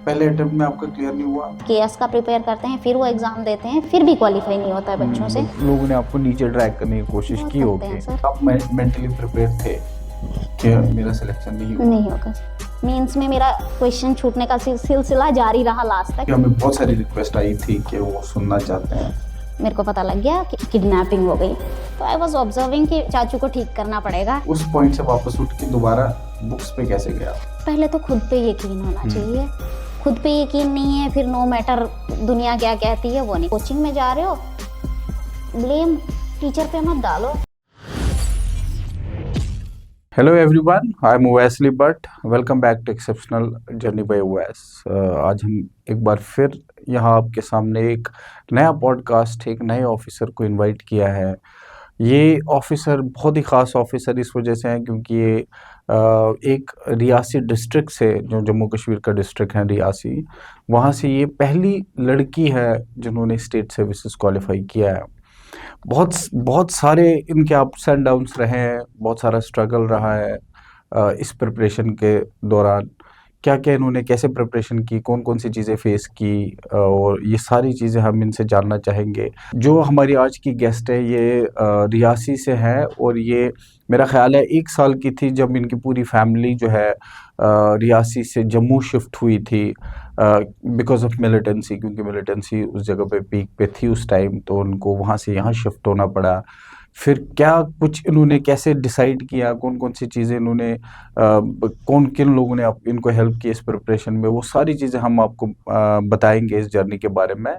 पहले अटेम्प्ट में आपका क्लियर नहीं हुआ? केएस का प्रिपेयर करते हैं, फिर वो एग्जाम देते हैं, फिर भी क्वालिफाई नहीं होता है बच्चों से। लोगों ने आपको नीचे ड्रैग करने की कोशिश बहुत की करते हैं होगी, सर। आप मेंटली प्रिपेयर थे कि मेरा सिलेक्शन नहीं होगा? नहीं होगा। मीन्स में मेरा क्वेश्चन छूटने का सिलसिला जारी रहा लास्ट तक। हमें बहुत सारी रिक्वेस्ट आई थी कि वो सुनना चाहते हैं। मेरे को पता लग गया कि किडनैपिंग हो गई, तो आई वाज ऑब्जर्विंग कि चाचू को ठीक करना पड़ेगा। उस पॉइंट से वापस उठ के दोबारा बुक्स पे कैसे गया? पहले तो खुद पे यकीन होना चाहिए। खुद पे यकीन नहीं है, फिर नो मैटर दुनिया क्या कहती है वो नहीं। कोचिंग में जा रहे हो, ब्लेम टीचर पे मत डालो। Hello everyone, I am Owaisli Bhatt. Welcome back to exceptional journey by Owais. आज हम एक बार फिर यहाँ आपके सामने एक नया पॉडकास्ट, एक नए ऑफिसर को इनवाइट किया है। ये ऑफिसर बहुत ही ख़ास ऑफिसर इस वजह से हैं क्योंकि ये एक रियासी डिस्ट्रिक्ट से, जो जम्मू कश्मीर का डिस्ट्रिक्ट है रियासी, वहाँ से ये पहली लड़की है जिन्होंने स्टेट सर्विसेज क्वालिफाई किया है। बहुत सारे इनके अप्स एंड डाउन्स रहे हैं, बहुत सारा स्ट्रगल रहा है इस प्रिपरेशन के दौरान। क्या क्या इन्होंने कैसे प्रिपरेशन की, कौन कौन सी चीज़ें फेस की, और ये सारी चीज़ें हम इनसे जानना चाहेंगे। जो हमारी आज की गेस्ट है ये रियासी से है, और ये मेरा ख्याल है 1 साल की थी जब इनकी पूरी फैमिली जो है रियासी से जम्मू शिफ्ट हुई थी बिकॉज ऑफ मिलिटेंसी, क्योंकि मिलिटेंसी उस जगह पे पीक पे थी उस टाइम, तो उनको वहाँ से यहाँ शिफ्ट होना पड़ा। फिर क्या कुछ इन्होंने कैसे डिसाइड किया, कौन कौन सी चीज़ें इन्होंने कौन किन लोगों ने इनको हेल्प की इस प्रिपरेशन में, वो सारी चीज़ें हम आपको बताएंगे इस जर्नी के बारे में।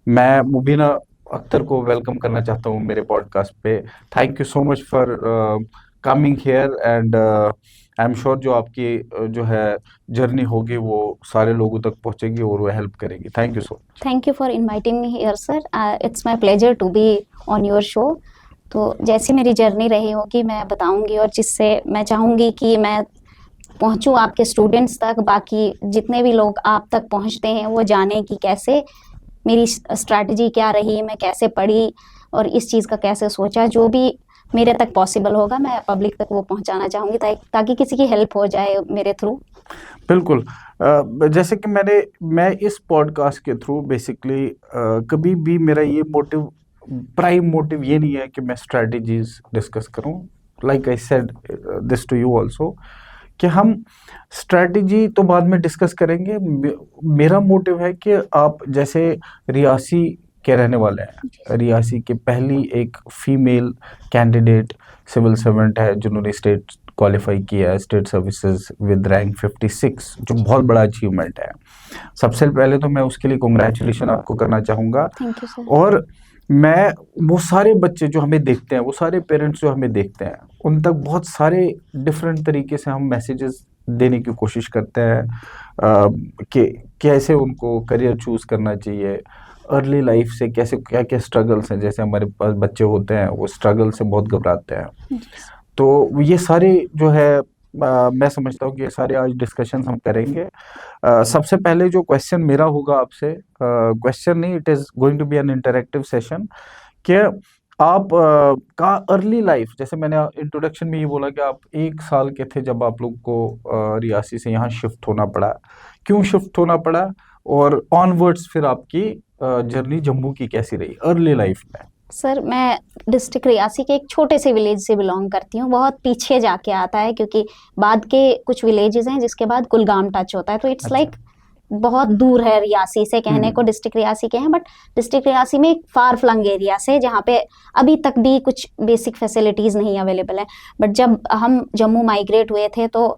मैं मुबीना अख्तर को वेलकम करना चाहता हूँ मेरे पॉडकास्ट पे। Thank you so much for coming here, and I am sure जो आपकी जो है जर्नी होगी वो सारे लोगों तक पहुँचेगी और वो हेल्प करेगी। Thank you so much. Thank you for inviting me here sir. It's my pleasure to be on your show. तो जैसी मेरी जर्नी रही होगी मैं बताऊंगी, और जिससे मैं चाहूँगी कि मैं पहुँचूँ आपके स्टूडेंट्स तक, बाकी जितने भी लोग आप तक पहुँचते हैं वो जाने कि कैसे मेरी स्ट्रैटेजी क्या रही, मैं कैसे पढ़ी और इस चीज़ का कैसे सोचा। जो भी मेरे तक पॉसिबल होगा मैं पब्लिक तक वो पहुंचाना चाहूँगी, ताकि किसी की हेल्प हो जाए मेरे थ्रू। बिल्कुल। जैसे कि मैं इस पॉडकास्ट के थ्रू बेसिकली कभी भी मेरा ये मोटिव, प्राइम मोटिव ये नहीं है कि मैं स्ट्रैटेजीज डिस्कस करूं। Like I said this to you also कि हम स्ट्रैटेजी तो बाद में डिस्कस करेंगे। मेरा मोटिव है कि आप जैसे रियासी के रहने वाले हैं, रियासी के पहली एक फीमेल कैंडिडेट सिविल सर्वेंट है जिन्होंने स्टेट क्वालिफाई किया है, स्टेट सर्विसेज विद रैंक 56, जो बहुत बड़ा अचीवमेंट है। सबसे पहले तो मैं उसके लिए कॉन्ग्रेचुलेशन आपको करना चाहूँगा। Thank you sir. और मैं वो सारे बच्चे जो हमें देखते हैं, वो सारे पेरेंट्स जो हमें देखते हैं, उन तक बहुत सारे डिफरेंट तरीके से हम मैसेजेस देने की कोशिश करते हैं कि कैसे उनको करियर चूज़ करना चाहिए, अर्ली लाइफ से कैसे क्या क्या स्ट्रगल्स हैं। जैसे हमारे पास बच्चे होते हैं वो स्ट्रगल से बहुत घबराते हैं, तो ये सारे जो है मैं समझता हूँ कि ये सारे आज डिस्कशन हम करेंगे। सबसे पहले जो क्वेश्चन मेरा होगा आपसे, क्वेश्चन नहीं, it is going to be an interactive session, कि आप का अर्ली लाइफ, जैसे मैंने इंट्रोडक्शन में ये बोला कि आप 1 साल के थे जब आप लोग को रियासी से यहाँ शिफ्ट होना पड़ा, क्यों शिफ्ट होना पड़ा, और ऑनवर्ड्स फिर आपकी जर्नी जम्मू की कैसी रही अर्ली लाइफ में? सर मैं डिस्ट्रिक्ट रियासी के एक छोटे से विलेज से बिलोंग करती हूँ, बहुत पीछे जाके आता है, क्योंकि बाद के कुछ विलेजेस हैं जिसके बाद कुलगाम टच होता है, तो इट्स लाइक बहुत दूर है रियासी से। कहने को डिस्ट्रिक्ट रियासी के हैं, बट डिस्ट्रिक्ट रियासी में एक फार फ्लंग एरिया से, जहाँ पे अभी तक भी कुछ बेसिक फैसिलिटीज़ नहीं अवेलेबल है। बट जब हम जम्मू माइग्रेट हुए थे तो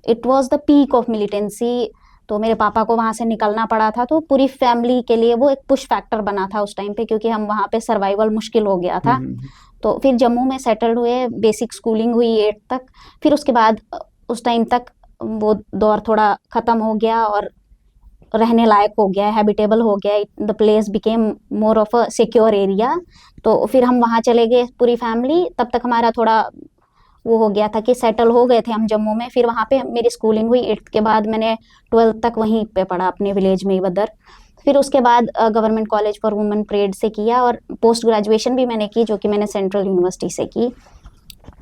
it was the peak of militancy, तो मेरे पापा को वहाँ से निकलना पड़ा था, तो पूरी फैमिली के लिए वो एक पुश फैक्टर बना था उस टाइम पे, क्योंकि हम वहाँ पे सर्वाइवल मुश्किल हो गया था। तो फिर जम्मू में सेटल्ड हुए, बेसिक स्कूलिंग हुई 8 तक, फिर उसके बाद उस टाइम तक वो दौर थोड़ा ख़त्म हो गया और रहने लायक हो गया, हैबिटेबल हो गया, the place became more of a secure area. तो फिर हम वहाँ चले गए पूरी फैमिली। तब तक हमारा थोड़ा वो हो गया था कि सेटल हो गए थे हम जम्मू में। फिर वहाँ पे मेरी स्कूलिंग हुई, 8th के बाद मैंने 12th तक वहीं पे पढ़ा अपने विलेज में ही बदर। फिर उसके बाद government college for women parade से किया, और पोस्ट ग्रेजुएशन भी मैंने की, जो कि मैंने सेंट्रल यूनिवर्सिटी से की।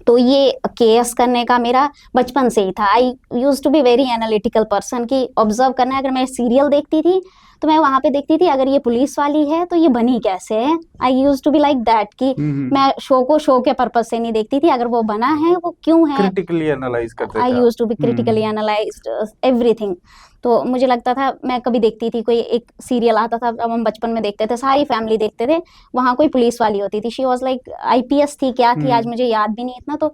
तो ये केएस करने का मेरा बचपन से ही था। I use to be very analytical person कि ऑब्जर्व करना। अगर मैं सीरियल देखती थी तो मैं वहां पे देखती थी अगर ये पुलिस वाली है तो ये बनी कैसे है। I use to be like that कि मैं शो को शो के पर्पज से नहीं देखती थी, अगर वो बना है वो क्यों है। क्रिटिकली एनालाइज करते आई थे यूज टू बी आप। Critically analysed everything. तो मुझे लगता था, मैं कभी देखती थी कोई एक सीरियल आता था, अब हम बचपन में देखते थे, सारी फैमिली देखते थे, वहां कोई पुलिस वाली होती थी, शी वॉज लाइक आईपीएस थी क्या थी आज मुझे याद भी नहीं इतना। तो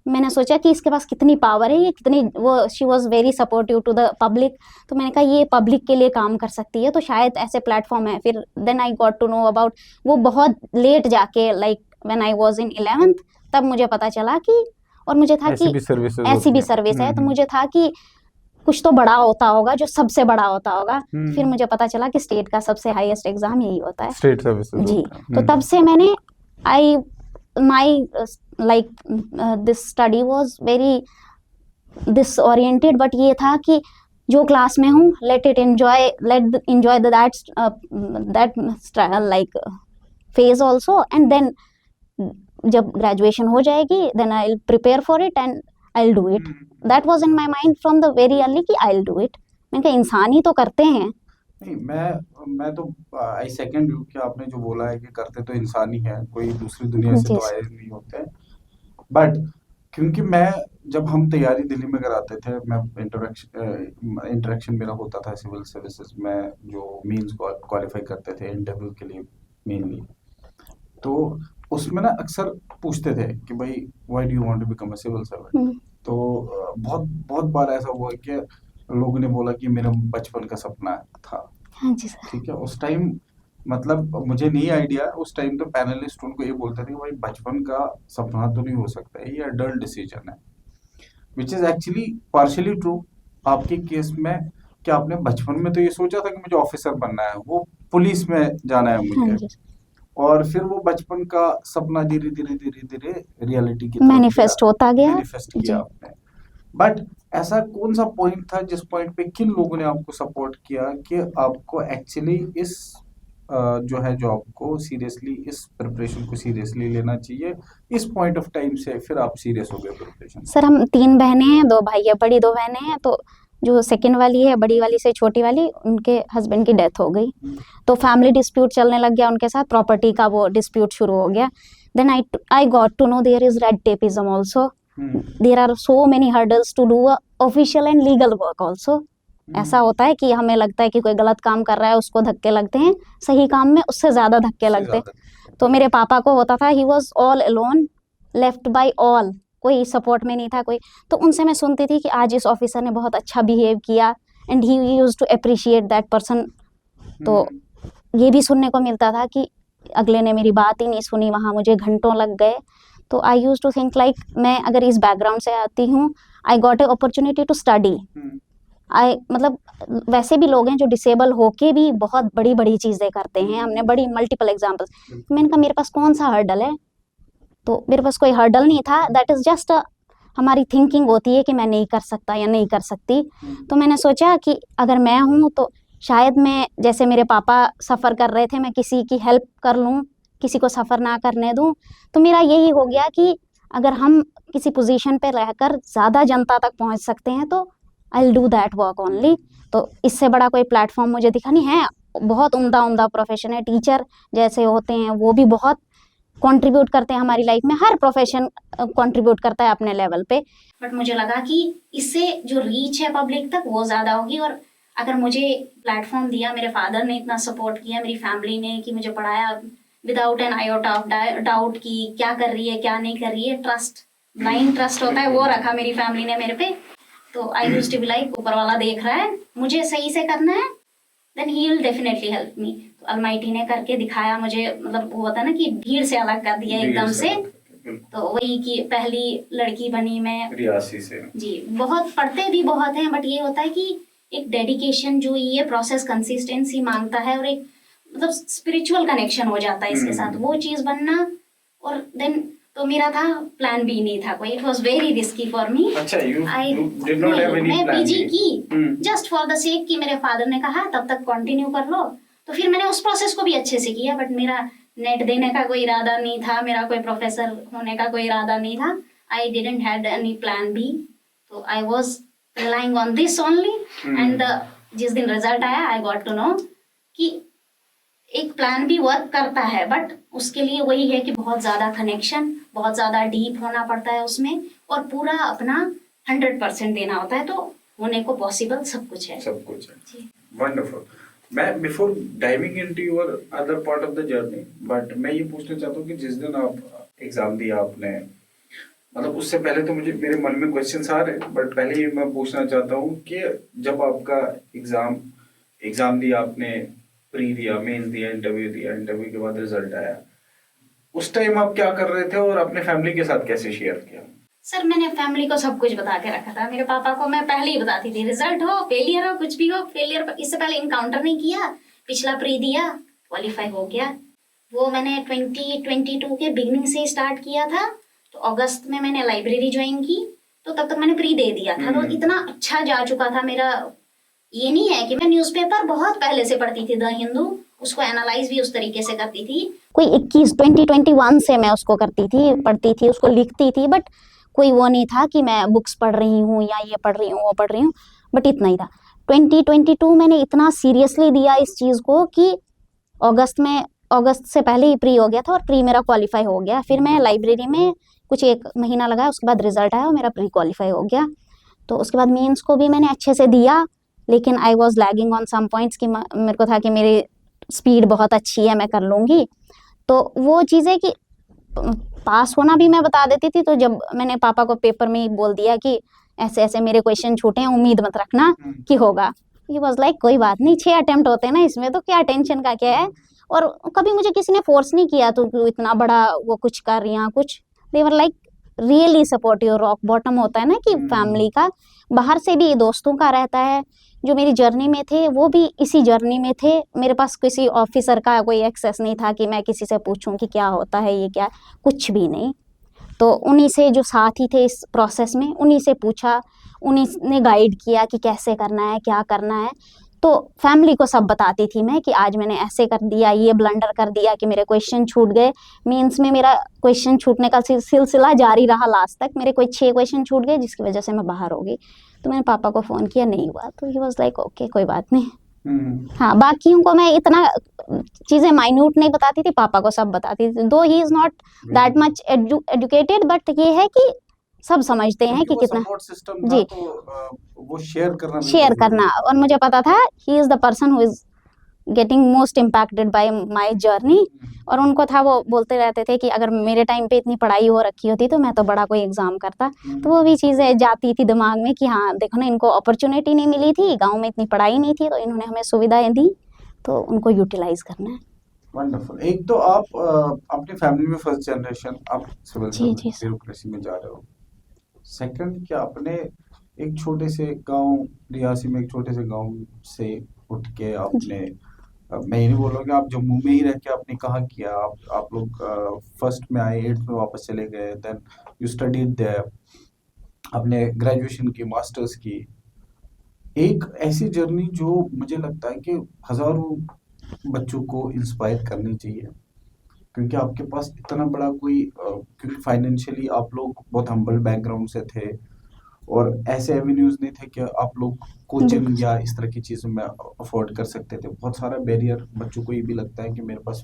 मैंने सोचा कि इसके पास कितनी पावर है, ये कितनी, वो she was very supportive to the public. तो मैंने कहा ये पब्लिक के लिए काम कर सकती है, तो शायद ऐसे प्लेटफॉर्म है। फिर then I got to know about, वो बहुत लेट जाके, like when I was in 11th, तब मुझे पता चला कि, और मुझे था ऐसी कि भी सर्विसेज ऐसी होती भी हैं। सर्विस है, तो मुझे था कि कुछ तो बड़ा होता होगा जो सबसे बड़ा होता होगा। फिर मुझे पता चला कि स्टेट का सबसे हाईएस्ट एग्जाम यही होता है। स्टेट सर्विसेज जी, होते हैं। तो तब से मैंने, I my like this study was very this oriented, but ये था कि जो क्लास में हूँ, let enjoy that like phase also, and then जब ग्रेजुएशन हो जाएगी then I will prepare for it and I will do it. That was in my mind from the very early कि आई विल डू इट। मैंने कहा इंसान ही तो करते हैं। नहीं, मैं तो आई सेकंड यू कि आपने जो बोला है कि करते तो इंसान ही है, कोई दूसरी दुनिया से जी तो आए नहीं होते। बट क्योंकि मैं, जब हम तैयारी दिल्ली में कराते थे, मैं इंटरेक्शन मेरा होता था सिविल सर्विसेज में, जो मींस क्वालिफाई करते थे इंटरव्यू के लिए मेनली। तो उसमें ना अक्सर पूछते थे कि भाई why do you want to become a civil servant. तो बहुत बहुत बार ऐसा हुआ कि लोगों ने बोला कि मेरा बचपन का सपना था। हाँ जी सर। ठीक है, उस टाइम मतलब मुझे नहीं आइडिया, उस टाइम तो पैनलिस्ट उनको ये बोलते थे कि भाई बचपन का सपना तो नहीं हो सकता है, ये अडल्ट डिसीजन है, which is actually partially true आपके केस में। कि आपने बचपन में तो ये सोचा था कि मुझे ऑफिसर बनना है, वो पुलिस में जाना है हाँ मुझे, जी, और फिर वो बचपन का सपना धीरे धीरे धीरे धीरे रियलिटी की तरफ मैनिफेस्ट होता गया। मैनिफेस्ट किया जी, आपने। बट ऐसा कौन सा पॉइंट था जिस पॉइंट पे किन लोगों ने आपको सपोर्ट किया कि आपको एक्चुअली इस जो है जॉब को सीरियसली, इस प्रिपरेशन को सीरियसली लेना चाहिए? इस पॉइंट ऑफ टाइम से फिर आप सीरियस हो गए प्रिपरेशन? सर हम 3 बहनें हैं, 2 भाई है, बड़ी 2 बहनें हैं। तो जो सेकंड वाली है, बड़ी वाली से छोटी वाली, उनके हस्बैंड की डेथ हो गई। तो फैमिली डिस्प्यूट चलने लग गया उनके साथ, प्रॉपर्टी का वो डिस्प्यूट शुरू हो गया। Then I got to know there is red tapism also, there are so many hurdles to do official and legal work also. ऐसा होता है कि हमें लगता है कि कोई गलत काम कर रहा है उसको धक्के लगते हैं, सही काम में उससे ज्यादा धक्के लगते हैं। तो मेरे पापा को होता था, he was all alone, left by all, कोई सपोर्ट में नहीं था कोई। तो उनसे मैं सुनती थी कि आज इस ऑफिसर ने बहुत अच्छा बिहेव किया, and he used to appreciate that person. तो ये भी सुनने को मिलता था कि अगले ने मेरी बात ही नहीं सुनी, वहां मुझे घंटों लग गए। तो I use to think like, मैं अगर इस बैकग्राउंड से आती हूँ, I got a opportunity to study. I मतलब वैसे भी लोग हैं जो डिसेबल होके भी बहुत बड़ी बड़ी चीजें करते हैं, हमने बड़ी मल्टीपल एग्जांपल्स। मैंने कहा मेरे पास कौन सा हर्डल है, तो मेरे पास कोई हर्डल नहीं था। दैट इज जस्ट हमारी थिंकिंग होती है कि मैं नहीं कर सकता या नहीं कर सकती। तो मैंने सोचा कि अगर मैं हूँ तो शायद मैं, जैसे मेरे पापा सफ़र कर रहे थे, मैं किसी की हेल्प कर लूँ, किसी को सफ़र ना करने दूँ। तो मेरा यही हो गया कि अगर हम किसी पोजीशन पे रहकर ज़्यादा जनता तक पहुँच सकते हैं तो आई will do that work only. तो इससे बड़ा कोई प्लेटफॉर्म मुझे दिखा नहीं है। बहुत उम्दा उम्दा प्रोफेशन है, टीचर जैसे होते हैं वो भी बहुत कंट्रीब्यूट करते हैं हमारी लाइफ में, हर प्रोफेशन कंट्रीब्यूट करता है अपने लेवल पे। बट मुझे लगा कि इससे जो रीच है पब्लिक तक वो ज़्यादा होगी, और अगर मुझे प्लेटफॉर्म दिया, मेरे फादर ने इतना सपोर्ट किया, मेरी फैमिली ने, कि मुझे पढ़ाया without an iota of doubt कि क्या कर रही है क्या नहीं कर रही है, ट्रस्ट, ब्लाइंड ट्रस्ट होता है, वो रखा मेरी फैमिली ने मेरे पे। तो I used to be like, ऊपर वाला देख रहा है, मुझे सही से करना है, then he will definitely help me. तो अलमाइटी ने करके दिखाया मुझे, मतलब वो होता है ना कि भीड़ से अलग कर दिया एकदम से। तो वही कि पहली लड़की बनी मैं रियासी से। जी, बहुत पढ़ते भी बहुत हैं, बट ये होता है कि एक डेडिकेशन, जो ये प्रोसेस कंसिस्टेंसी मांगता है, और एक मतलब स्पिरिचुअल कनेक्शन हो जाता है इसके साथ, वो चीज बनना। और देन तो मेरा था, प्लान बी नहीं था कोई, it was very risky for me. अच्छा, you I did not have any मैं plan पीजी B? की जस्ट फॉर द सेक कि मेरे फादर ने कहा तब तक कंटिन्यू कर लो। तो फिर मैंने उस प्रोसेस को भी अच्छे से किया, बट मेरा नेट देने का कोई इरादा नहीं था, मेरा कोई प्रोफेसर होने का कोई इरादा नहीं था। I didn't had any plan B. So I was relying on this only. And जिस दिन रिजल्ट आया I got to know कि एक प्लान भी वर्क करता है, बट उसके लिए वही है कि बहुत ज़्यादा कनेक्शन, बहुत ज़्यादा डीप होना पड़ता है उसमें, और पूरा अपना 100% देना होता है, तो होने को पॉसिबल सब कुछ है। सब कुछ है। वंडरफुल। मैं before diving into your other part of the journey, but मैं ये पूछना चाहता हूँ कि जिस दिन आप एग्जाम दिया आपने, मतलब उससे पहले तो मुझे मेरे मन में क्वेश्चंस आ रहे, बट पहले ही मैं पूछना चाहता हूँ कि जब आपका एग्जाम दिया आपने, प्री दिया, मेंस दिया, इंटरव्यू के बाद रिजल्ट आया, उस टाइम आप क्या कर रहे थे और अपने फैमिली के साथ कैसे शेयर किया? सर मैंने फैमिली को सब कुछ बता के रखा था। मेरे पापा को मैं पहले ही बताती थी, रिजल्ट हो, फेलियर हो, कुछ भी हो, फेलियर इससे पहले इनकाउंटर नहीं किया, पिछला प्री दिया, क्वालिफाई हो गया। वो मैंने 2022 के बिगनिंग से स्टार्ट किया था, तो अगस्त में मैंने लाइब्रेरी ज्वाइन की, तो तब तक मैंने प्री दे दिया था, तो इतना अच्छा जा चुका था मेरा। ये नहीं है कि मैं न्यूज़पेपर बहुत पहले से पढ़ती थी, द हिंदू, उसको एनालाइज भी उस तरीके से करती थी। कोई 2021 से मैं उसको करती थी, पढ़ती थी, उसको लिखती थी, बट कोई वो नहीं था कि मैं बुक्स पढ़ रही हूँ या ये पढ़ रही हूँ वो पढ़ रही हूँ, बट इतना ही था। 2022 मैंने इतना सीरियसली दिया इस चीज़ को कि अगस्त से पहले ही प्री हो गया था और प्री मेरा क्वालिफाई हो गया। फिर मैं लाइब्रेरी में कुछ 1 महीना लगा, उसके बाद रिजल्ट आया और मेरा प्री क्वालिफाई हो गया। तो उसके बाद मेंस को भी मैंने अच्छे से दिया, लेकिन I was lagging on some points कि मेरे को था कि मेरी स्पीड बहुत अच्छी है, मैं कर लूँगी। तो वो चीज़ें कि पास होना भी मैं बता देती थी, तो जब मैंने पापा को पेपर में ही बोल दिया कि ऐसे ऐसे मेरे क्वेश्चन छूटे हैं, उम्मीद मत रखना कि होगा। ही वॉज लाइक कोई बात नहीं, 6 अटेम्प्ट होते हैं ना इसमें, तो क्या टेंशन का क्या है। और कभी मुझे किसी ने फोर्स नहीं किया तो इतना बड़ा वो कुछ कर रही हैं कुछ, they were like really supportive. Rock bottom होता है ना कि फैमिली का, बाहर से भी दोस्तों का रहता है, जो मेरी जर्नी में थे वो भी इसी जर्नी में थे। मेरे पास किसी ऑफिसर का कोई एक्सेस नहीं था कि मैं किसी से पूछूं कि क्या होता है ये क्या, कुछ भी नहीं। तो उन्हीं से जो साथी थे इस प्रोसेस में, उन्हीं से पूछा, उन्हीं ने गाइड किया कि कैसे करना है, क्या करना है। तो फैमिली को सब बताती थी मैं कि आज मैंने ऐसे कर दिया, ये ब्लंडर कर दिया कि मेरे क्वेश्चन छूट गए। मीन्स में मेरा क्वेश्चन छूटने का सिलसिला जारी रहा लास्ट तक। मेरे कोई 6 क्वेश्चन छूट गए जिसकी वजह से मैं बाहर हो गई। तो मैंने पापा को फ़ोन किया, नहीं हुआ, तो ही वॉज लाइक ओके कोई बात नहीं। हाँ, बाकियों को मैं इतना चीज़ें माइन्यूट नहीं बताती थी, पापा को सब बताती थी। दो he is not that much educated, but ये है कि सब समझते हैं कि कितना सिस्टम जी था, तो वो शेयर करना। और मुझे पता था he is the person who is getting most impacted by my journey. और उनको था, वो बोलते रहते थे कि अगर मेरे टाइम पे इतनी पढ़ाई हो रखी होती तो मैं तो बड़ा कोई एग्जाम करता। तो वो भी चीज़ें जाती थी दिमाग में कि हाँ देखो ना, इनको अपॉर्चुनिटी नहीं मिली थी, गांव में इतनी पढ़ाई नहीं थी, तो इन्होंने हमें सुविधाएं दी, तो उनको यूटिलाइज करना है। वंडरफुल। एक तो आप अपनी फैमिली में फर्स्ट जनरेशन, आप सिविल ब्यूरोक्रेसी में जा रहे हो। सेकंड, क्या अपने एक छोटे से गांव, रियासी में एक छोटे से गांव से उठ के आपने, मैं ये नहीं बोल रहा कि आप जम्मू में ही रह के आपने कहाँ किया, आप लोग फर्स्ट में आए, 8th में वापस चले गए, देन यू स्टडीड देयर, आपने ग्रेजुएशन की, मास्टर्स की। एक ऐसी जर्नी जो मुझे लगता है कि हजारों बच्चों को इंस्पायर करनी चाहिए, क्योंकि आपके पास इतना बड़ा कोई क्योंकि फाइनेंशियली आप लोग बहुत हम्बल बैकग्राउंड से थे और ऐसे एवेन्यूज नहीं थे कि आप लोग कोचिंग या इस तरह की चीज़ों में अफोर्ड कर सकते थे। बहुत सारा बैरियर बच्चों को ये भी लगता है कि मेरे पास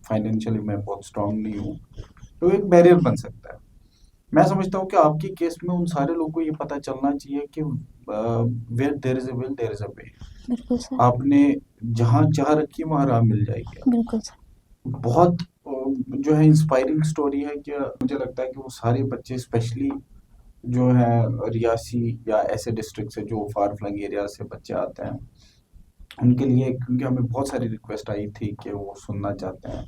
फाइनेंशियली मैं बहुत स्ट्रांग नहीं हूँ, तो एक बैरियर बन सकता है। मैं समझता हूँ कि आपके केस में उन सारे लोगों को ये पता चलना चाहिए कि where there is a will there is a way. बिल्कुल सर, आपने जहाँ चाह रखी वहाँ राह मिल जाएगी। बिल्कुल सर। बहुत जो है इंस्पायरिंग स्टोरी है कि मुझे लगता है कि वो सारे बच्चे, स्पेशली जो है रियासी या ऐसे डिस्ट्रिक्ट से जो फार फ्लंग एरिया से बच्चे आते हैं, उनके लिए, क्योंकि हमें बहुत सारी रिक्वेस्ट आई थी कि वो सुनना चाहते हैं।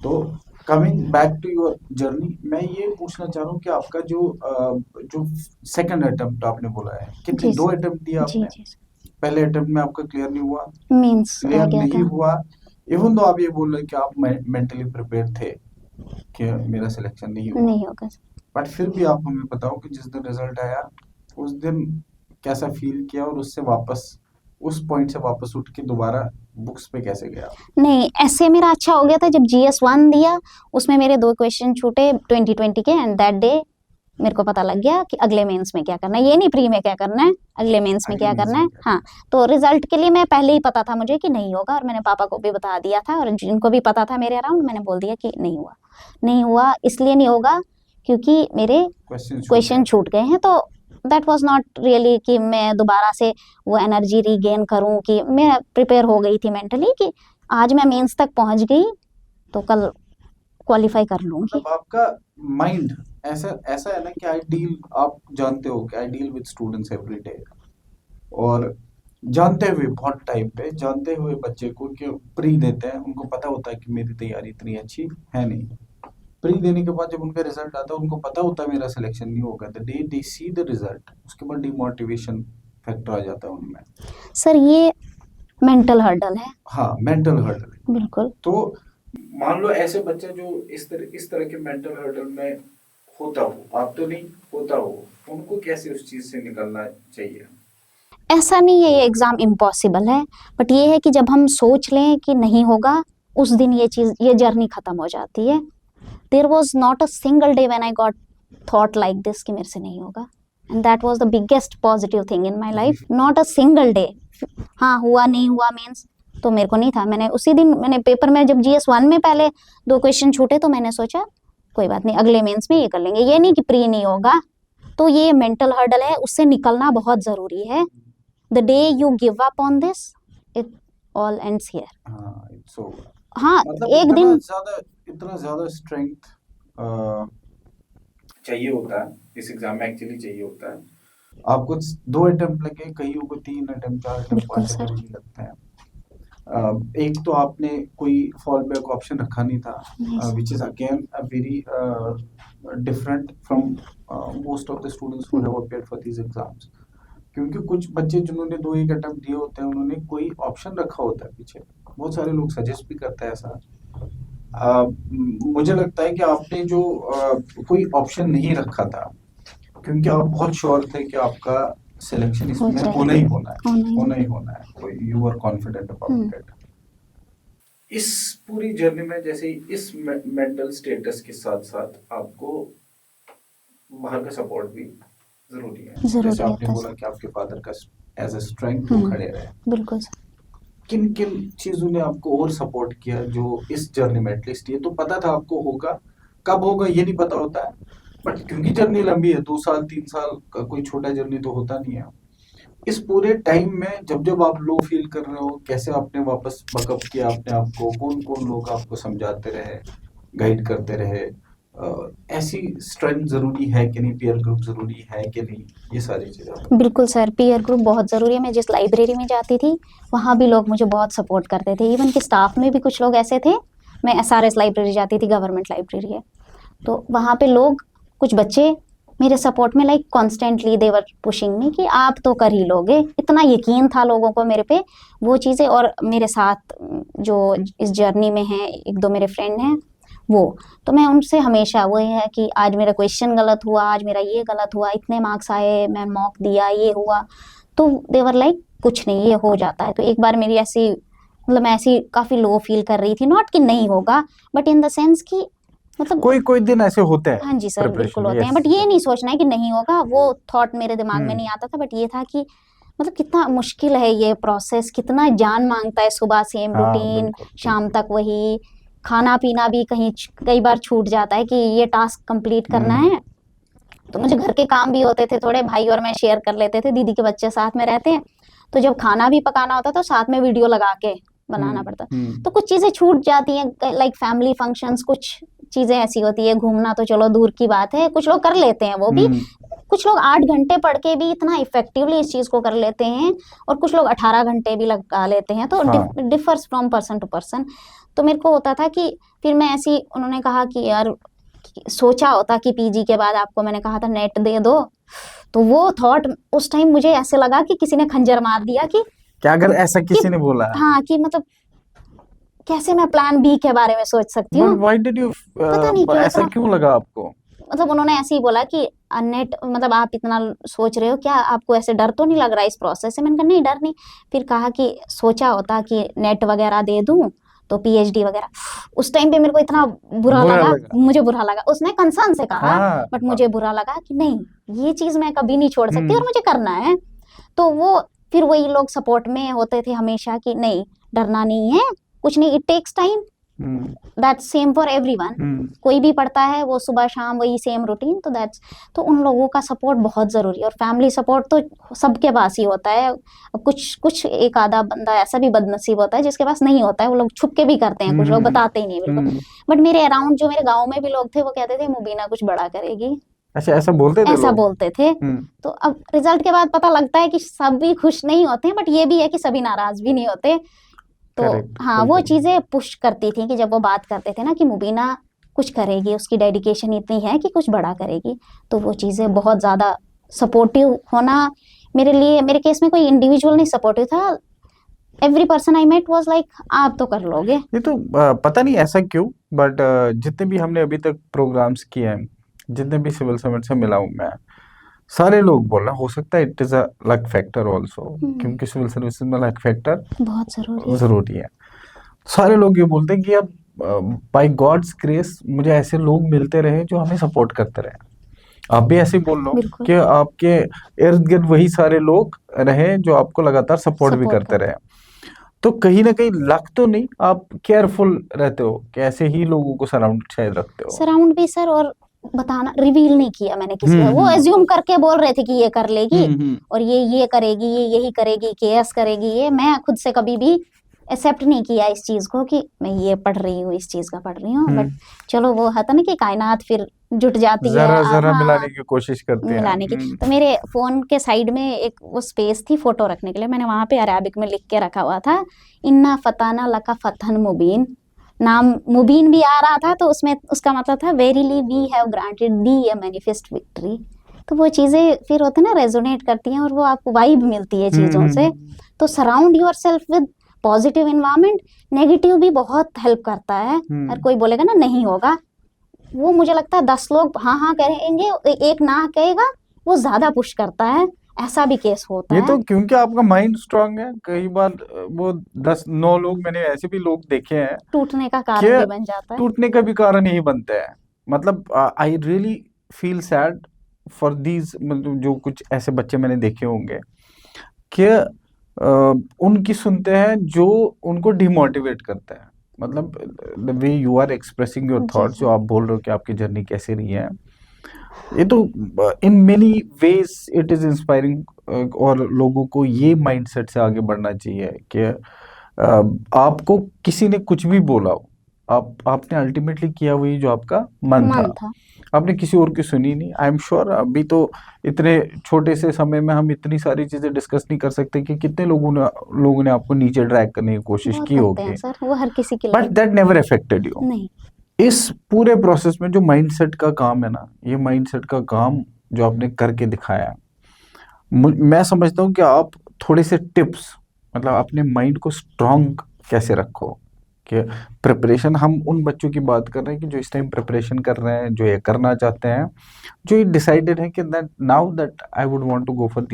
तो coming back to your journey, मैं ये पूछना चाह रहा हूँ कि आपका जो सेकंड अटेम्प्ट आपने बोला है, कितने 2 अटेम्प्ट दिया आपने? पहले अटेम्प्ट में आपका क्लियर नहीं हुआ, मींस क्लियर नहीं हुआ, इवन तो आप ये बोल रहे हैं कि आप मेंटली प्रिपेयर थे कि मेरा सिलेक्शन नहीं होगा, बट फिर भी आप हमें बताओ कि जिस दिन रिजल्ट आया उस दिन कैसा फील किया, और उससे वापस उस पॉइंट से वापस उठ के दोबारा बुक्स पे कैसे गया? नहीं, ऐसे मेरा अच्छा हो गया था जब GS1 दिया, उसमें मेरे 2 क्वेश्चन छूटे 2020 के, एंड दैट डे मेरे को पता लग गया कि अगले मेंस में क्या करना है, ये नहीं प्री में क्या करना है, अगले मेंस में अगले क्या मेंस करना में है। क्या हाँ, तो रिजल्ट के लिए मैं पहले ही पता था मुझे कि नहीं होगा, और मैंने पापा को भी बता दिया था, और जिनको भी पता था मेरे अराउंड मैंने बोल दिया कि नहीं हुआ। नहीं हुआ इसलिए नहीं होगा क्योंकि मेरे क्वेश्चन छूट गए हैं। तो दैट वाज नॉट रियली कि मैं दोबारा से वो एनर्जी रीगेन करूं, कि मैं प्रिपेयर हो गई थी मेंटली कि आज मैं मेंस तक पहुंच गई तो कल क्वालिफाई कर लूंगी। मतलब आपका माइंड ऐसा ऐसा है ना कि आई डील, आप जानते हो कि I deal with students every day, और जानते हुए बहुत टाइम पे जानते हुए बच्चे को कि प्री देते हैं, उनको पता होता है कि मेरी तैयारी इतनी अच्छी है नहीं। प्री देने के बाद जब उनका रिजल्ट आता है उनको पता होता है मेरा सिलेक्शन नहीं होगा, the day they see the result उसके बाद डिमोटिवेशन फैक्टर आ जाता है उनमें। सर ये मेंटल हर्डल है। हाँ, मेंटल हर्डल है। बिल्कुल। तो मान लो ऐसे बच्चा जो इस तरह के मेंटल हर्डल में होता हो, आप तो नहीं होता हो, उनको कैसे उस चीज से निकलना चाहिए? ऐसा नहीं है ये एग्जाम इम्पॉसिबल है, बट ये है कि जब हम सोच लें कि नहीं होगा, उस दिन ये जर्नी खत्म हो जाती है। There was not a single day when I got thought like this कि मेरे से नहीं होगा, and that was the biggest positive thing in my life. Not a single day. हाँ, हुआ नहीं हुआ मीन्स तो मेरे को नहीं था। मैंने उसी दिन मैंने पेपर में जब GS1 में पहले 2 क्वेश्चन छूटे तो मैंने सोचा कोई बात नहीं, अगले मेंस में ये कर लेंगे, ये नहीं कि प्री नहीं होगा। तो ये मेंटल हर्डल है, उससे निकलना बहुत जरूरी है। The day you give up on this, it all ends here. हाँ, इट्स ओवर। हाँ, मतलब एक दिन इतना ज्यादा स्ट्रेंथ चाहिए होता है इस एग्जाम में, एक्चुअली चाहिए होता है। आपको 2 अटेम्प्ट लगे, कईयों को 3 अटेम्प्ट, 4 अटेम्प्ट, बिल्कुल 5 सर। अटेम्प्ट भी लगते हैं। एक तो आपने कोई फॉल बैक ऑप्शन रखा नहीं था, नहीं sir. Which is again a very different from most of the students who have appeared for these exams. क्योंकि कुछ बच्चे जिन्होंने 2 एक अटेम्प्ट दिए होते हैं उन्होंने कोई ऑप्शन रखा होता है पीछे। बहुत सारे लोग सजेस्ट भी करते हैं ऐसा। मुझे लगता है कि आपने जो कोई ऑप्शन नहीं रखा था क्योंकि आप बहुत श्योर थे कि आपका सिलेक्शन हो इसमें जाएगा। होना ही होना है, होना ही होना ही होना है, you are confident about it. इस पूरी जर्नी में जैसे इस मेंटल स्टेटस के साथ साथ आपको बाहर का सपोर्ट भी जरूरी है। जरूरी जैसे आपने होता है बोला सर। कि आपके फादर का एज अ स्ट्रेंथ वो खड़े रहे। बिल्कुल सर। किन किन चीजों ने आपको और सपोर्ट किया जो इस जर्नी में, एटलीस्ट ये तो पता था आपको होगा, कब होगा ये नहीं पता होता है, बट क्योंकि जर्नी लंबी है, 2 साल 3 साल का कोई छोटा जर्नी तो होता नहीं है। इस पूरे टाइम में जब जब आप लो फील कर रहे हो, कैसे आपने वापस बकअप किया अपने आप को, कौन कौन लोग आपको समझाते रहे, गाइड करते रहे, ऐसी स्ट्रेंथ जरूरी है कि नहीं, पीयर ग्रुप जरूरी है कि नहीं, ये सारी चीजें। बिल्कुल सर, पीयर ग्रुप बहुत ज़रूरी है। मैं जिस लाइब्रेरी में जाती थी वहाँ भी लोग मुझे बहुत सपोर्ट करते थे। इवन कि स्टाफ में भी कुछ लोग ऐसे थे। मैं SRS लाइब्रेरी जाती थी, गवर्नमेंट लाइब्रेरी है, तो वहाँ पे लोग, कुछ बच्चे मेरे सपोर्ट में like constantly they were pushing me कि आप तो कर ही लोगे। इतना यकीन था लोगों को मेरे पे, वो चीज़ें। और मेरे साथ जो इस जर्नी में हैं, 1-2 मेरे फ्रेंड हैं वो, तो मैं उनसे हमेशा वो है कि आज मेरा क्वेश्चन गलत हुआ, आज मेरा ये गलत हुआ, इतने मार्क्स आए, मैं मॉक दिया, ये हुआ, तो देवर लाइक कुछ नहीं, ये हो जाता है। तो एक बार मेरी ऐसी, मतलब मैं ऐसी काफ़ी लो फील कर रही थी, नॉट कि नहीं होगा, बट इन द सेंस कि मतलब कोई कोई दिन ऐसे होते हैं हाँ जी सर, प्रिपरेशन बिल्कुल में, होते हैं, यस। बट ये नहीं सोचना है कि नहीं होगा, वो थॉट मेरे दिमाग में नहीं आता था। बट ये था कि मतलब कितना मुश्किल है ये प्रोसेस, कितना जान मांगता है, सुबह सेम हाँ, रूटीन, बिल्कुल शाम बिल्कुल। तक वही, खाना पीना भी कई बार छूट जाता है कि ये टास्क कंप्लीट करना है। तो मुझे घर के काम भी होते थे थोड़े, भाई और मैं शेयर कर लेते थे, दीदी के बच्चे साथ में रहते हैं, तो जब खाना भी पकाना होता तो साथ में वीडियो लगा के बनाना पड़ता। तो कुछ चीज़ें छूट जाती हैं, लाइक फैमिली फंक्शंस, कुछ चीज़ें ऐसी होती है, घूमना तो चलो दूर की बात है, कुछ लोग कर लेते हैं वो भी। कुछ लोग 8 घंटे पढ़ के भी इतना इफेक्टिवली इस चीज़ को कर लेते हैं, और कुछ लोग 18 घंटे भी लगा लेते हैं, तो हाँ। Differs from person to person. तो मेरे को होता था कि फिर मैं ऐसी, उन्होंने कहा कि यार, सोचा होता कि PG के बाद आपको, मैंने कहा था नेट दे दो, तो वो थॉट उस टाइम मुझे ऐसे लगा कि किसी ने खंजर मार दिया कि क्या अगर ऐसा किसी ने बोला? हाँ, कि मतलब कैसे मैं प्लान B के बारे में सोच सकती हूँ। व्हाई डिड यू, पता नहीं क्यों ऐसा इतना, क्यों लगा आपको? मतलब उन्होंने ऐसे ही बोला कि नेट, मतलब आप इतना सोच रहे हो, क्या आपको ऐसे डर तो नहीं लग रहा इस प्रोसेस से? मैंने कहा नहीं, डर नहीं। फिर कहा कि सोचा होता कि नेट वगैरह दे दूं तो पीएचडी वगैरह, उस टाइम पे मेरे को इतना बुरा बुरा लगा, लगा। मुझे बुरा लगा। उसने कंसर्न से कहा, हाँ बट मुझे बुरा लगा कि नहीं, ये चीज मैं कभी नहीं छोड़ सकती और मुझे करना है। तो वो फिर वही लोग सपोर्ट में होते थे हमेशा कि नहीं, डरना नहीं है, कुछ नहीं, it takes time, that's same for everyone. कोई भी पढ़ता है वो सुबह शाम वही सेम रूटीन, तो दैट्स, तो उन लोगों का सपोर्ट बहुत जरूरी है। और फैमिली सपोर्ट तो सबके पास ही होता है। अब कुछ कुछ एक आधा बंदा ऐसा भी बदनसीब होता है जिसके पास नहीं होता है, वो लोग छुप के भी करते हैं, कुछ लोग बताते ही नहीं बिल्कुल। बट मेरे अराउंड जो मेरे गाँव में भी लोग थे वो कहते थे मुबीना कुछ बड़ा करेगी, अच्छा ऐसा बोलते थे ऐसा लोग? बोलते थे। तो अब रिजल्ट के बाद पता लगता है कि सभी खुश नहीं होते हैं, बट ये भी है कि सभी नाराज भी नहीं होते। तो करेक्ट, हाँ, वो चीजें पुश करती थी कि जब वो बात करते थे ना कि मुबीना कुछ करेगी, उसकी डेडिकेशन इतनी है कि कुछ बड़ा करेगी, तो वो चीजें बहुत ज्यादा सपोर्टिव होना मेरे लिए, मेरे केस में कोई इंडिविजुअल नहीं सपोर्टिव था, every person I met was like आप तो कर लोगे। ये तो पता नहीं ऐसा क्यों, बट जितने भी हमने अभी तक प्रोग्राम्स किए हैं, जितने भी सिविल सर्वेंट से मिला हूं मैं, सारे लोग बोल रहे हैं, हो सकता है it is a luck factor also, क्योंकि सिविल सर्विसेज में लक फैक्टर बहुत जरूरी है। जरूरी है। सारे लोग ये बोलते हैं कि अब बाय गॉड्स ग्रेस मुझे ऐसे लोग मिलते रहे जो हमें सपोर्ट करते रहे। आप भी ऐसे ही बोल लो बिल्कुल। कि आपके इर्द गिर्द वही सारे लोग रहे जो आपको लगातार सपोर्ट भी सपोर्ट करते रहे। तो कहीं ना कहीं लक तो नहीं, आप केयरफुल रहते हो कि ऐसे ही लोगों को सराउंड शायद रखते हो। सराउंड भी सर, और बताना रिवील नहीं किया मैंने किसी का, वो एज्यूम करके बोल रहे थे कि ये कर लेगी और ये करेगी, ये यही करेगी, केएस करेगी, ये मैं खुद से कभी भी एक्सेप्ट नहीं किया इस चीज को कि मैं ये पढ़ रही हूँ, इस चीज का पढ़ रही हूँ। बट चलो वो है ना कि कायनात फिर जुट जाती है, जरा जरा हाँ, मिलाने की कोशिश करते हैं। मिलाने की। तो मेरे फोन के साइड में एक वो स्पेस थी फोटो रखने के लिए, मैंने वहां पे अरेबिक में लिख के रखा हुआ था, इन्ना फताना लका फतहन मुबीन। नाम मुबीन भी आ रहा था तो उसमें उसका मतलब था verily we have granted thee a manifest victory. तो वो चीजें फिर होते ना रेजोनेट करती हैं और वो आपको वाइब मिलती है चीजों से। तो surround your self with positive environment, negative भी बहुत हेल्प करता है। और कोई बोलेगा ना नहीं होगा, वो मुझे लगता है 10 लोग हाँ हाँ कहेंगे, एक ना कहेगा, वो ज्यादा पुश करता है, ऐसा भी केस होता ये है। तो क्योंकि आपका माइंड स्ट्रांग है। कई बार वो 10-9 लोग, मैंने ऐसे भी लोग देखे हैं टूटने का कि कारण भी बन जाता है। टूटने का भी कारण यही बनते हैं। मतलब I really feel sad for these, मतलब जो कुछ ऐसे बच्चे मैंने देखे होंगे कि उनकी सुनते हैं जो उनको डिमोटिवेट करता है। मतलब the way you are expressing your जी थॉट्स, जो सर। आप बोल रहे हो कि आपकी जर्नी कैसे रही है, ये तो in many ways it is inspiring. और लोगों को ये माइंडसेट से आगे बढ़ना चाहिए कि आपको किसी ने कुछ भी बोला हो, आपने अल्टीमेटली किया वही जो आपका मन था। मन था। आपने किसी और की सुनी नहीं। आई एम श्योर अभी तो इतने छोटे से समय में हम इतनी सारी चीजें डिस्कस नहीं कर सकते कि कितने लोगों ने आपको नीचे ड्रैग करने की कोशिश बहुत की करते हैं होगी, सर, वो हर किसी की but life. That never affected you. नहीं। इस पूरे प्रोसेस में जो माइंडसेट का काम है ना, ये माइंडसेट का काम जो आपने करके दिखाया, मैं समझता हूँ कि आप थोड़े से टिप्स, मतलब अपने माइंड को स्ट्रांग कैसे रखो। कि प्रिपरेशन, हम उन बच्चों की बात कर रहे हैं कि जो इस टाइम प्रिपरेशन कर रहे हैं, जो ये करना चाहते हैं, जो ये डिसाइडेड है कि that now that I would want to go for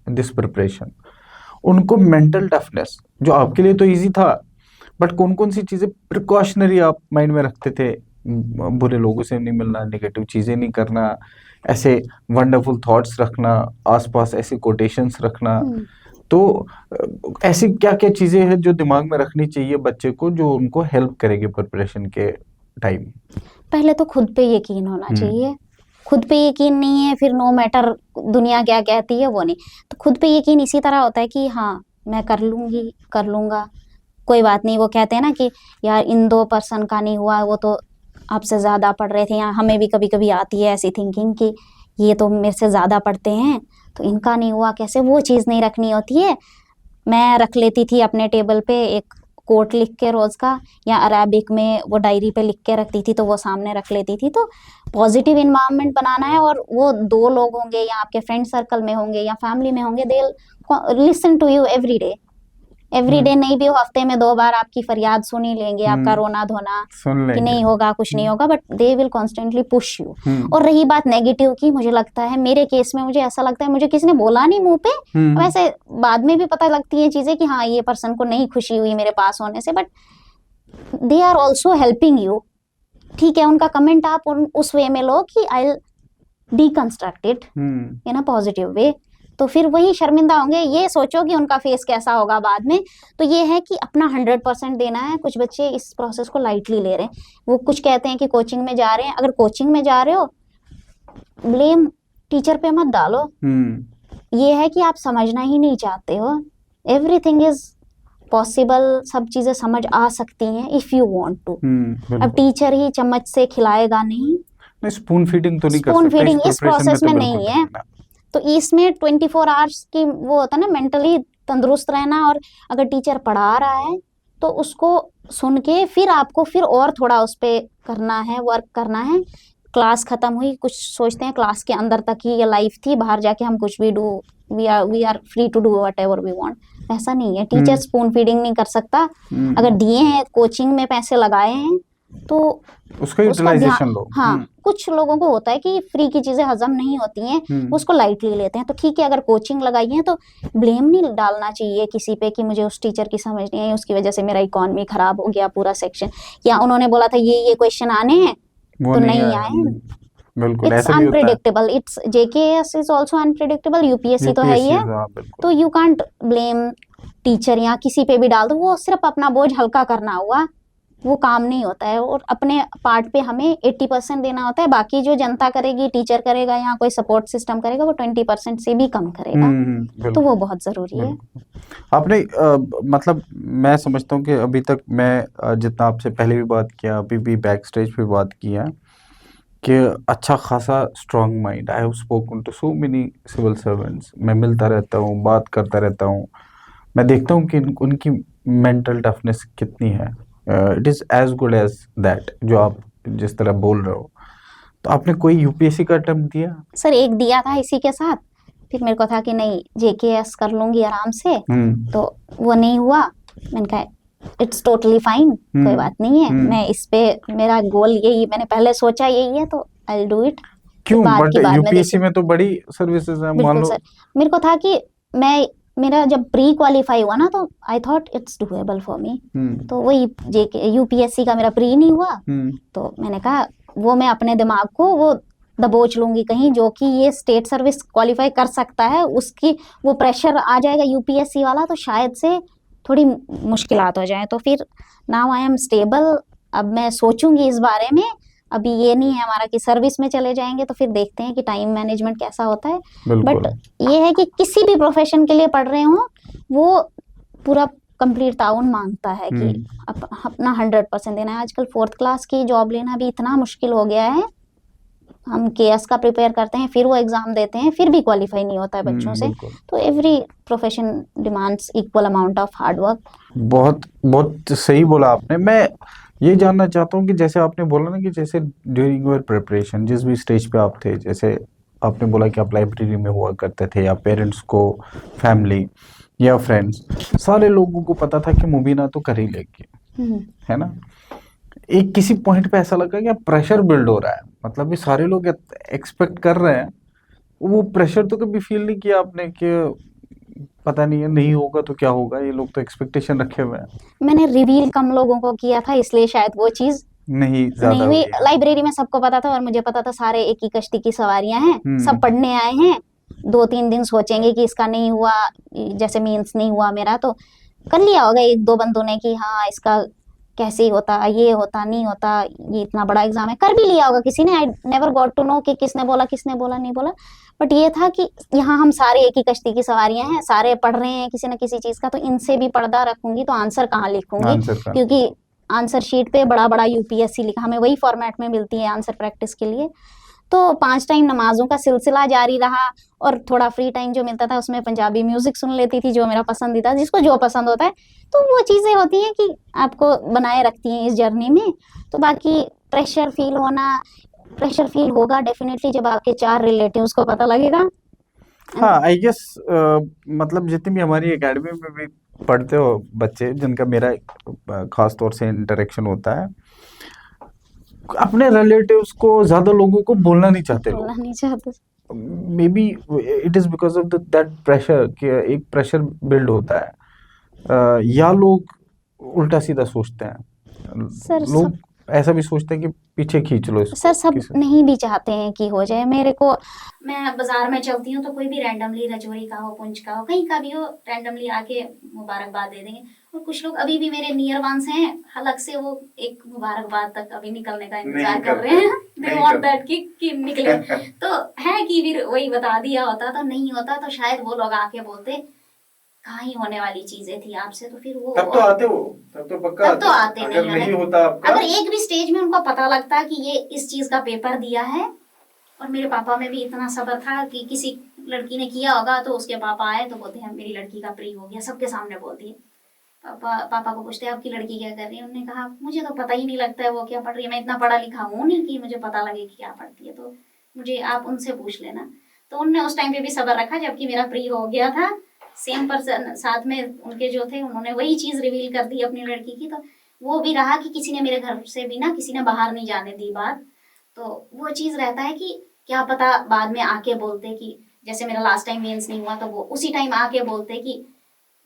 this preparation, उनको मेंटल टफनेस, जो आपके लिए तो इजी था, बट कौन कौन सी चीजें प्रिकॉशनरी आप माइंड में रखते थे? बुरे लोगों से नहीं मिलना, नेगेटिव चीजें नहीं करना, ऐसे वंडरफुल थॉट्स रखना, आसपास ऐसे कोटेशंस रखना। तो ऐसी क्या क्या चीजें हैं जो दिमाग में रखनी चाहिए बच्चे को, जो उनको हेल्प करेगी प्रिपरेशन के टाइम? पहले तो खुद पे यकीन होना चाहिए। खुद पे यकीन नहीं है फिर नो मैटर दुनिया क्या कहती है वो नहीं। तो खुद पे यकीन इसी तरह होता है कि हाँ मैं कर लूंगी, कर लूंगा, कोई बात नहीं। वो कहते हैं ना कि यार इन 2 पर्सन का नहीं हुआ, वो तो आपसे ज्यादा पढ़ रहे थे। या हमें भी कभी कभी आती है ऐसी थिंकिंग कि ये तो मेरे से ज्यादा पढ़ते हैं तो इनका नहीं हुआ कैसे, वो चीज नहीं रखनी होती है। मैं रख लेती थी अपने टेबल पे एक कोट लिख के रोज का, या अरेबिक में वो डायरी पे लिख के रखती थी, तो वो सामने रख लेती थी। तो पॉजिटिव इन्वायरमेंट बनाना है, और वो 2 लोग होंगे या आपके फ्रेंड सर्कल में होंगे या फैमिली में होंगे, they listen to you every day नहीं भी हो, हफ्ते में 2 बार आपकी फरियाद सुन ही लेंगे, आपका रोना धोना सुन कि लेंगे। नहीं होगा, कुछ नहीं होगा, but they will constantly push you. और रही बात नेगेटिव की, मुझे लगता है मेरे केस में मुझे ऐसा लगता है, मुझे किसी ने बोला नहीं मुंह पे, वैसे बाद में भी पता लगती है चीजें कि हाँ ये पर्सन को नहीं खुशी हुई मेरे पास होने से, but they are also helping you. ठीक है, उनका कमेंट आप उस वे में लो कि I deconstruct it in a positive way, तो फिर वही शर्मिंदा होंगे। ये सोचो कि उनका फेस कैसा होगा बाद में। तो ये है कि अपना 100% देना है। कुछ बच्चे इस प्रोसेस को लाइटली ले रहे हैं। वो कुछ कहते हैं कि कोचिंग में जा रहे हैं, अगर कोचिंग में जा रहे हो ब्लेम टीचर पे मत डालो। ये है कि आप समझना ही नहीं चाहते हो। एवरीथिंग इज पॉसिबल, सब चीजें समझ आ सकती हैं इफ यू वांट टू। अब टीचर ही चम्मच से खिलाएगा नहीं, स्पून फीडिंग तो नहीं कर स्पून सकते फीडिंग इस प्रोसेस में बिल्कुल नहीं है। तो इसमें 24 आवर्स की वो होता है ना, मेंटली तंदुरुस्त रहना। और अगर टीचर पढ़ा रहा है तो उसको सुन के फिर आपको फिर और थोड़ा उस पे करना है, वर्क करना है। क्लास खत्म हुई, कुछ सोचते हैं क्लास के अंदर तक ही ये लाइफ थी, बाहर जाके हम कुछ भी do, we are free to do whatever we want. ऐसा नहीं है, टीचर स्पून फीडिंग नहीं कर सकता। अगर दिए हैं, कोचिंग में पैसे लगाए हैं, तो उसका यूटिलाइजेशन लो। हाँ, कुछ लोगों को होता है कि फ्री की चीजें हजम नहीं होती हैं, उसको लाइटली लेते हैं। तो ठीक है, अगर कोचिंग लगाई है तो ब्लेम नहीं डालना चाहिए किसी पे कि मुझे उस टीचर की समझ नहीं आई, उसकी वजह से मेरा इकोनॉमी खराब हो गया पूरा सेक्शन, या उन्होंने बोला था ये क्वेश्चन आने हैं तो नहीं आए। बिल्कुल it's unpredictable, it's JKS is also unpredictable, UPSC तो है ही है। तो यू कांट ब्लेम टीचर या किसी पे भी डाल दो। वो सिर्फ अपना बोझ हल्का करना हुआ, वो काम नहीं होता है। और अपने पार्ट पे हमें 80% देना होता है। बाकी जो जनता करेगी, टीचर करेगा या कोई सपोर्ट सिस्टम करेगा, वो 20% से भी कम करेगा। तो वो बहुत जरूरी है। आपने मतलब मैं समझता हूँ कि अभी तक मैं जितना आपसे पहले भी बात किया, अभी भी बैक स्टेज पे बात किया, कि अच्छा खासा strong mind. I have spoken to so many civil servants. मैं मिलता रहता हूँ, बात करता रहता हूँ, मैं देखता हूँ कि उनकी मेंटल टफनेस कितनी है। It is as good as that जो आप जिस तरह बोल रहे हो। तो आपने कोई यूपीएससी का अटेम्प्ट दिया? सर एक दिया था इसी के साथ, फिर मेरे को था कि नहीं जेकेएस कर लूंगी आराम से, तो वो नहीं हुआ। मैंने कहा इट्स टोटली फाइन, कोई बात नहीं है। मैं इस पे, मेरा गोल यही, मैंने पहले सोचा यही है, तो आई विल डू इट। क्यों? बट यूपीएससी में तो बड़ी सर्विसेज हैं, मान लो। सर मेरे को था कि मेरा जब प्री क्वालिफाई हुआ ना, तो I thought it's doable for me. तो वही यूपीएससी का मेरा प्री नहीं हुआ, तो मैंने कहा वो मैं अपने दिमाग को वो दबोच लूंगी कहीं, जो कि ये स्टेट सर्विस क्वालिफाई कर सकता है, उसकी वो प्रेशर आ जाएगा यूपीएससी वाला, तो शायद से थोड़ी मुश्किलात हो जाए। तो फिर नाउ आई एम स्टेबल। अब मैं सोचूंगी इस बारे में। अभी ये नहीं है हमारा कि सर्विस में चले जाएंगे, तो फिर देखते हैं कि टाइम मैनेजमेंट कैसा होता है। बट ये है कि किसी भी प्रोफेशन के लिए पढ़ रहे हो, वो पूरा कंप्लीट ताउन मांगता है कि अपना 100% देना है। आजकल 4th क्लास की जॉब लेना भी इतना मुश्किल हो गया है। हम केएस का प्रिपेयर करते हैं, फिर वो एग्जाम देते हैं, फिर भी क्वालिफाई नहीं होता है बच्चों से। तो every profession demands equal amount of hard work. बहुत बहुत सही बोला आपने। मैं ये जानना चाहता हूँ कि जैसे आपने बोला ना कि जैसे ड्यूरिंग योर प्रिपरेशन जिस भी स्टेज पे आप थे, जैसे आपने बोला कि आप लाइब्रेरी में हुआ करते थे, या पेरेंट्स को, फैमिली या फ्रेंड्स, सारे लोगों को पता था कि मुबीना तो कर ही लेगी, है ना। एक किसी पॉइंट पे ऐसा लगा कि प्रेशर बिल्ड हो रहा है, मतलब ये सारे लोग एक्सपेक्ट कर रहे हैं। वो प्रेशर तो कभी फील नहीं किया आपने कि पता नहीं है, नहीं होगा तो क्या होगा, ये लोग तो एक्सपेक्टेशन रखे हुए हैं? मैंने रिवील कम लोगों को किया था, इसलिए शायद वो चीज नहीं ज्यादा हुई। लाइब्रेरी में सबको पता था, और मुझे पता था सारे एक ही कश्ती की सवारियां हैं, सब पढ़ने आए हैं। 2-3 दिन सोचेंगे कि इसका नहीं हुआ, जैसे मीन्स नहीं हुआ मेरा, तो कर लिया होगा 1-2 बंदों ने कि हाँ इसका कैसे होता, ये होता नहीं होता, ये इतना बड़ा एग्जाम है, कर भी लिया होगा किसी ने। I never got to know कि किसने बोला नहीं बोला। बट ये था कि यहाँ हम सारे एक ही कश्ती की सवारियां हैं, सारे पढ़ रहे हैं किसी न किसी चीज का, तो इनसे भी पर्दा रखूंगी तो आंसर कहाँ लिखूंगी, क्योंकि आंसर शीट पे बड़ा बड़ा यूपीएससी लिखा, हमें वही फॉर्मेट में मिलती है आंसर प्रैक्टिस के लिए। तो 5 टाइम नमाजों का सिलसिला जारी रहा, और थोड़ा फ्री टाइम जो मिलता था उसमें पंजाबी म्यूजिक सुन लेती थी, जो मेरा पसंदीदा, जिसको जो पसंद होता है। तो वो चीजें होती हैं कि आपको बनाए रखती हैं इस जर्नी में। तो बाकी प्रेशर फील होगा डेफिनेटली जब आपके 4 रिलेटिव्स को पता लगेगा। हाँ, आई गेस मतलब जितनी भी हमारी एकेडमी में भी पढ़ते हो बच्चे, जिनका मेरा खास तौर से इंटरेक्शन होता है, अपने रिलेटिव्स को ज्यादा लोगों को बोलना नहीं चाहते। May be it is because of that pressure, कि एक प्रेशर बिल्ड होता है, या लोग उल्टा सीधा सोचते हैं सर लोग ऐसा भी सोचते हैं कि पीछे खींच लो इसको सर सब किसी। नहीं भी चाहते हैं कि हो जाए। मेरे को, मैं बाजार में चलती हूँ तो कोई भी रैंडमली रजौरी का हो, पुंछ का हो, कहीं का भी हो, रैंडमली आके मुबारकबाद दे देंगे। और कुछ लोग अभी भी मेरे नियर वंस हैं, हलक से वो एक मुबारकबाद तक अभी निकलने का इंतजार कर रहे हैं। दे वांट दैट कि निकले। तो है कि फिर वही बता दिया होता तो नहीं होता, तो शायद वो लोग आके बोलते कहाँ ही होने वाली चीजें थी आपसे, तो फिर वो तब तो आते हो, तब तो पक्का तब तो आते अगर नहीं नहीं होने। होता आपका। अगर एक भी स्टेज में उनको पता लगता कि ये इस चीज का पेपर दिया है, और मेरे पापा में भी इतना सब्र था कि किसी लड़की ने किया होगा तो उसके पापा आए तो बोलते हैं मेरी लड़की का प्री हो गया, सबके सामने बोल दिए। पापा को पूछते हैं आपकी लड़की क्या कर रही है, उन्होंने कहा मुझे तो पता ही नहीं लगता है वो क्या पढ़ रही है, मैं इतना पढ़ा लिखा हूँ नहीं कि मुझे पता लगे कि क्या पढ़ती है, तो मुझे आप उनसे पूछ लेना। तो उनने उस टाइम पे भी सब्र रखा, जबकि मेरा प्री हो गया था। सेम पर्सन साथ में उनके जो थे, उन्होंने वही चीज रिवील कर दी अपनी लड़की की। तो वो भी रहा कि किसी ने मेरे घर से भी ना, किसी ने बाहर नहीं जाने दी बात। तो वो चीज रहता है कि क्या पता बाद में आके बोलते कि जैसे मेरा लास्ट टाइम मेंस नहीं हुआ तो वो उसी टाइम आके बोलते कि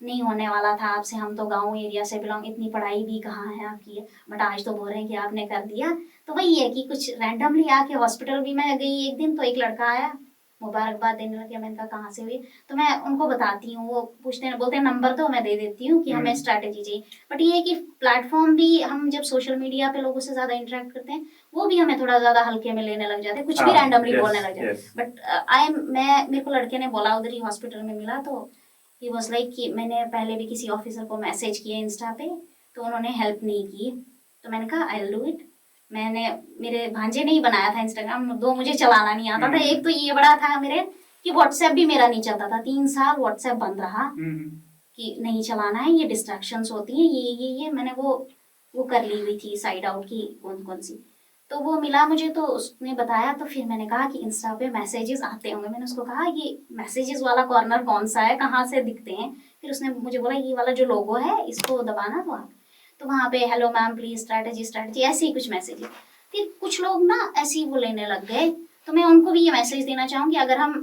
नहीं होने वाला था आपसे, हम तो गांव एरिया से बिलोंग, इतनी पढ़ाई भी कहाँ है आपकी, बट आज तो बोल रहे हैं कि आपने कर दिया। तो वही है कि कुछ रैंडमली आके, हॉस्पिटल भी मैं गई एक दिन तो एक लड़का आया मुबारकबाद देने लगे, मैंने कहा कहाँ से हुई, तो मैं उनको बताती हूँ, वो पूछते हैं, बोलते हैं नंबर दो, मैं दे देती हूँ कि हमें स्ट्रैटेजी चाहिए। बट ये है कि प्लेटफॉर्म भी, हम जब सोशल मीडिया पे लोगों से ज्यादा इंटरेक्ट करते हैं, वो भी हमें थोड़ा ज्यादा हल्के में लेने लग जाते हैं, कुछ भी हाँ, रैंडमली yes, बोलने लग जाते हैं। yes. बट मेरे को लड़के ने बोला, उधर ही हॉस्पिटल में मिला, तो ही वॉज लाइक कि मैंने पहले भी किसी ऑफिसर को मैसेज किया इंस्टा पे, तो उन्होंने हेल्प नहीं की। तो मैंने कहा आई विल डू इट। मैंने, मेरे भांजे ने ही बनाया था इंस्टाग्राम, दो मुझे चलाना नहीं आता था। एक तो ये बड़ा था मेरे कि व्हाट्सएप भी मेरा नहीं चलता था, 3 साल व्हाट्सएप बंद रहा कि नहीं चलाना है, ये डिस्ट्रैक्शंस होती हैं, ये मैंने वो कर ली हुई थी साइड आउट की, कौन कौन सी। तो वो मिला मुझे, तो उसने बताया, तो फिर मैंने कहा कि इंस्टा पे मैसेजेस आते होंगे। मैंने उसको कहा ये मैसेजेस वाला कॉर्नर कौन सा है, कहाँ से दिखते हैं। फिर उसने मुझे बोला ये वाला जो लोगो है इसको दबाना, तो वहाँ पे hello ma'am please strategy strategy, ऐसे ही कुछ मैसेज। फिर कुछ लोग ना ऐसे ही वो लेने लग गए। तो मैं उनको भी ये मैसेज देना चाहूँगी, अगर हम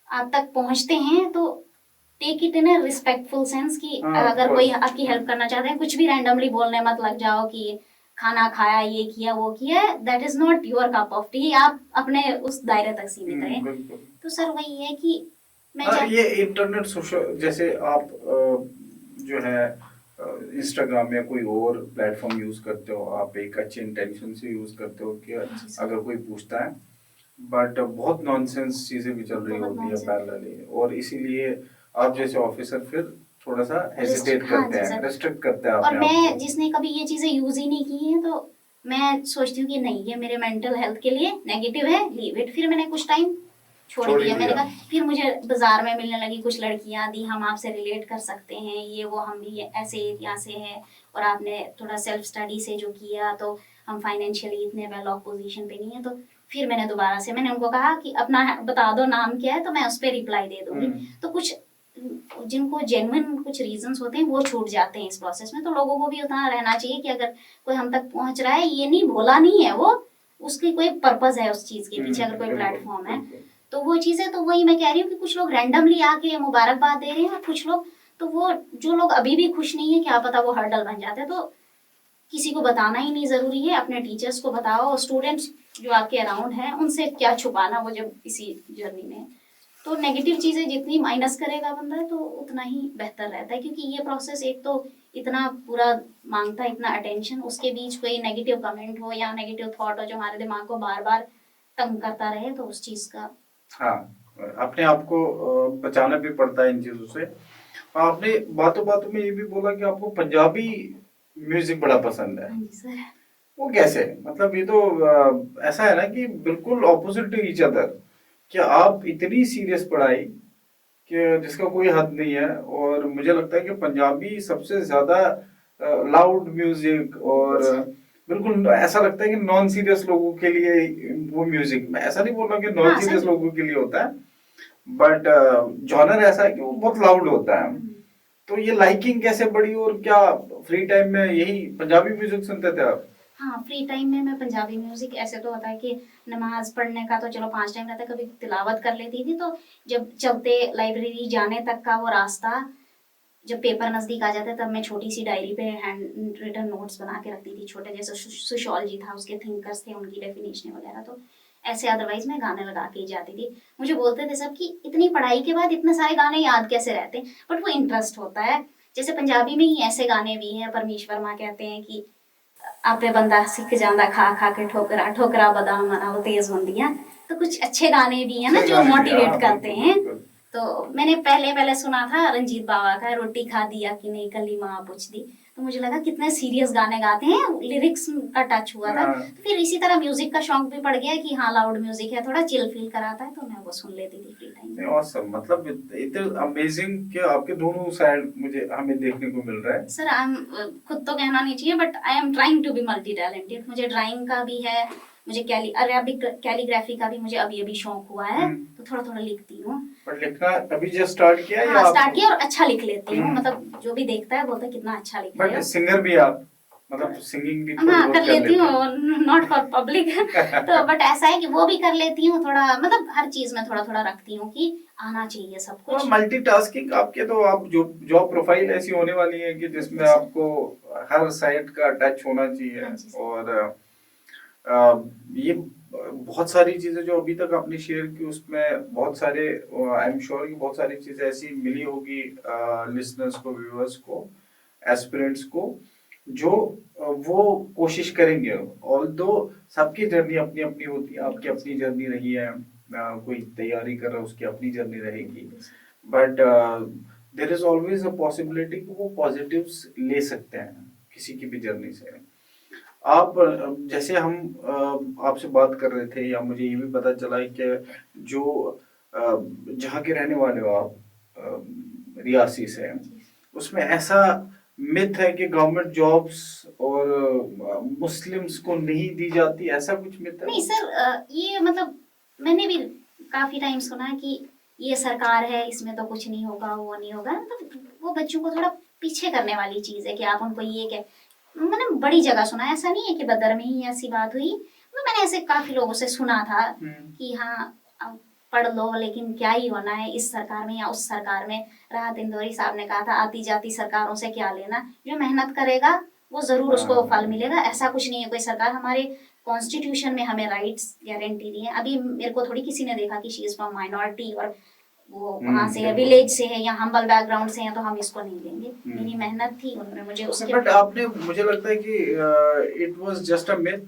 आप तक पहुँचते हैं तो take it in a respectful sense कि अगर कोई आपकी हेल्प करना चाहते हैं, कुछ भी रैंडमली बोलने मत लग जाओ कि खाना खाया, ये किया वो किया, that is not your cup of T. आप अपने उस दायरे तक सीमित रहें। तो सर वही है कि मैं ये इंटरनेट सोशल, जैसे आप जो है इंस्टाग्राम या कोई और प्लेटफॉर्म यूज करते हो, आप एक अच्छे इंटेंशन से यूज करते हो कि अगर कोई पूछता है, बट बहुत नॉनसेंस चीजें भी चल रही होती है पैरेलली, और इसीलिए आप जैसे ऑफिसर फिर थोड़ा सा हेजिटेट करते हैं, रेस्ट्रिक्ट करते हैं। और मैं जिसने कभी ये चीजें यूज ही नहीं की हैं, तो मैं सोचती हूँ कि नहीं, ये मेरे मेंटल हेल्थ के लिए नेगेटिव है, लीव इट। फिर मैंने कुछ टाइम छोड़ दिया। मैंने कहा, फिर मुझे बाजार में मिलने लगी कुछ लड़कियां, दी हम आपसे रिलेट कर सकते हैं, ये वो, हम भी ऐसे एरिया से हैं, और आपने थोड़ा सेल्फ स्टडी से जो किया, तो हम फाइनेंशियली इतने वेल ऑफ पोजीशन पे नहीं है। तो फिर मैंने दोबारा से, मैंने उनको कहा कि अपना बता दो नाम क्या है, तो मैं उस पर रिप्लाई दे दूंगी। तो कुछ जिनको जेन्युइन कुछ रीजंस होते हैं वो छूट जाते हैं इस प्रोसेस में। तो लोगों को भी उतना रहना चाहिए कि अगर कोई हम तक पहुंच रहा है, ये नहीं भोला नहीं है वो, उसकी कोई पर्पस है उस चीज के पीछे, अगर कोई प्लेटफॉर्म है तो वो चीजें। तो वही मैं कह रही हूँ कि कुछ लोग रैंडमली आके मुबारकबाद दे रहे हैं, और कुछ लोग, तो वो जो लोग अभी भी खुश नहीं है, क्या पता वो हर्डल बन जाते हैं। तो किसी को बताना ही नहीं जरूरी है, अपने टीचर्स को बताओ, स्टूडेंट्स जो आपके अराउंड हैं उनसे क्या छुपाना, वो जब इसी जर्नी में। तो नेगेटिव चीजें जितनी माइनस करेगा बंदा तो उतना ही बेहतर रहता है, क्योंकि ये प्रोसेस एक तो इतना पूरा मांगता है, इतना अटेंशन, उसके बीच कोई नेगेटिव कमेंट हो या नेगेटिव थॉट हो जो हमारे दिमाग को बार बार तंग करता रहे, तो उस चीज का हाँ, अपने आप को बचाना भी पड़ता है इन चीजों से। आपने बातों बातों में ये भी बोला कि आपको पंजाबी म्यूजिक बड़ा पसंद है। हाँ जी सर। वो कैसे, मतलब ये तो ऐसा है ना कि बिल्कुल ऑपोजिट टू ईच अदर, कि आप इतनी सीरियस पढ़ाई कि जिसका कोई हद नहीं है, और मुझे लगता है कि पंजाबी सबसे ज्यादा लाउड म्यूजिक, और बिल्कुल ऐसा लगता है कि नॉन सीरियस लोगों के लिए वो म्यूजिक, मैं ऐसा नहीं बोल रहा कि नॉन सीरियस लोगों के लिए होता है, बट जॉनर ऐसा है कि वो बहुत लाउड होता है। तो ये लाइकिंग कैसे बढ़ी, और क्या फ्री टाइम में यही पंजाबी म्यूजिक सुनते थे आप? हाँ, फ्री टाइम में मैं पंजाबी म्यूजिक, ऐसे तो होता है कि नमाज पढ़ने का तो चलो 5 टाइम रहता है, कभी तिलावत कर लेती थी। तो जब चलते लाइब्रेरी जाने तक का वो रास्ता, जब पेपर नजदीक आ जाता तब मैं छोटी सी डायरी पे हैंड रिटन नोट्स बना के रखती थी, छोटे जैसे सोशियोलॉजी था, उसके थिंकर्स थे, उनकी डेफिनेशन वगैरह। तो ऐसे अदरवाइज मैं गाने लगा के ही जाती थी। मुझे बोलते थे सब कि इतनी पढ़ाई के बाद इतने सारे गाने याद कैसे रहते हैं, बट वो इंटरेस्ट होता है। जैसे पंजाबी में ही ऐसे गाने भी हैं, परमेश वर्मा कहते हैं कि आपे बंदा सिख जांदा खा खा के ठोकरा ठोकरा बादाम मनाओ तेज बंदियां। तो कुछ अच्छे गाने भी हैं ना अच्छे जो गाने भी, मोटिवेट हाँ, करते बिल्कुल, हैं। बिल्कुल। तो मैंने पहले सुना था रंजीत बाबा का, रोटी खा दिया कि नहीं कली माँ पूछ दी। तो मुझे लगा कितने सीरियस गाने गाते हैं, लिरिक्स का टच हुआ था। हाँ, तो फिर इसी तरह म्यूजिक का शौक भी पड़ गया कि हाँ लाउड म्यूजिक है, थोड़ा चिल फील कराता है, तो मैं वो सुन लेती थी फ्री टाइम नहीं, में। awesome, मतलब इतने अमेजिंग कि आपके दोनों साइड मुझे हमें देखने को मिल रहा है। सर आई एम, खुद तो कहना नहीं चाहिए but I am trying to be multi talented. मुझे ड्राइंग का भी है, मुझे अरेबिक कैलीग्राफी का भी मुझे अभी अभी शौक हुआ है, तो थोड़ा थोड़ा लिखती हूँ। पर लिखना अभी जस्ट स्टार्ट किया या हाँ आप? स्टार्ट किया और अच्छा लिख लेती हूँ, मतलब जो भी देखता है बोलता है कितना अच्छा लिख रहे बट हो। सिंगर भी आप, मतलब सिंगिंग भी थोड़ी हाँ बहुत कर लेती हूँ, नॉट फॉर पब्लिक। तो बट ऐसा है कि वो भी कर लेती हूँ थोड़ा, मतलब हर चीज में थोड़ा थोड़ा रखती हूँ कि आना चाहिए सब कुछ। मल्टीटास्किंग आपके, तो आप जो जॉब प्रोफाइल ऐसी होने वाली है कि जिसमें आपको हर साइड का टच होना चाहिए। हाँ जी सर। और ये बहुत सारी चीजें जो अभी तक आपने शेयर की, उसमें बहुत सारे, आई एम श्योर कि बहुत सारी चीजें ऐसी मिली होगी लिसनर्स को, व्यूअर्स को, एस्पिरेंट्स को, जो वो कोशिश करेंगे। ऑल्दो सबकी जर्नी अपनी अपनी होती है, आपकी अपनी जर्नी रही है, कोई तैयारी कर रहा है उसकी अपनी जर्नी रहेगी, but there is always a possibility कि वो पॉजिटिव्स ले सकते हैं किसी की भी जर्नी से। आप जैसे हम आपसे बात कर रहे थे, या मुझे ये भी पता चला है कि जो जहाँ के रहने वाले हो आप, रियासी से, उसमें ऐसा मिथ है कि गवर्नमेंट जॉब्स और मुस्लिम्स को नहीं दी जाती, ऐसा कुछ मिथ है? नहीं सर, ये मतलब मैंने भी काफी टाइम सुना है कि ये सरकार है इसमें तो कुछ नहीं होगा, वो नहीं होगा, मतलब वो बच्चों को थोड़ा पीछे करने वाली चीज है कि आप उनको ये कह। मैंने बड़ी जगह सुना है, ऐसा नहीं है कि बदर में ही ऐसी बात हुई। मैंने ऐसे काफी लोगों से सुना था कि हाँ अब पढ़ लो लेकिन क्या ही होना है इस सरकार में या उस सरकार में। राहत इंदौरी साहब ने कहा था आती जाती सरकारों से क्या लेना, जो मेहनत करेगा वो जरूर उसको फल मिलेगा। ऐसा कुछ नहीं है कोई सरकार, हमारे कॉन्स्टिट्यूशन में हमें राइट्स गारंटी दी है। अभी मेरे को थोड़ी किसी ने देखा कि शी इज फ्रॉम माइनॉरिटी और वो वहां से है, विलेज से है या हम्बल बैकग्राउंड से है, तो हम इसको नहीं लेंगे। मेरी मेहनत थी, उन्होंने मुझे उसके। बट आपने, मुझे लगता है कि it was just a myth,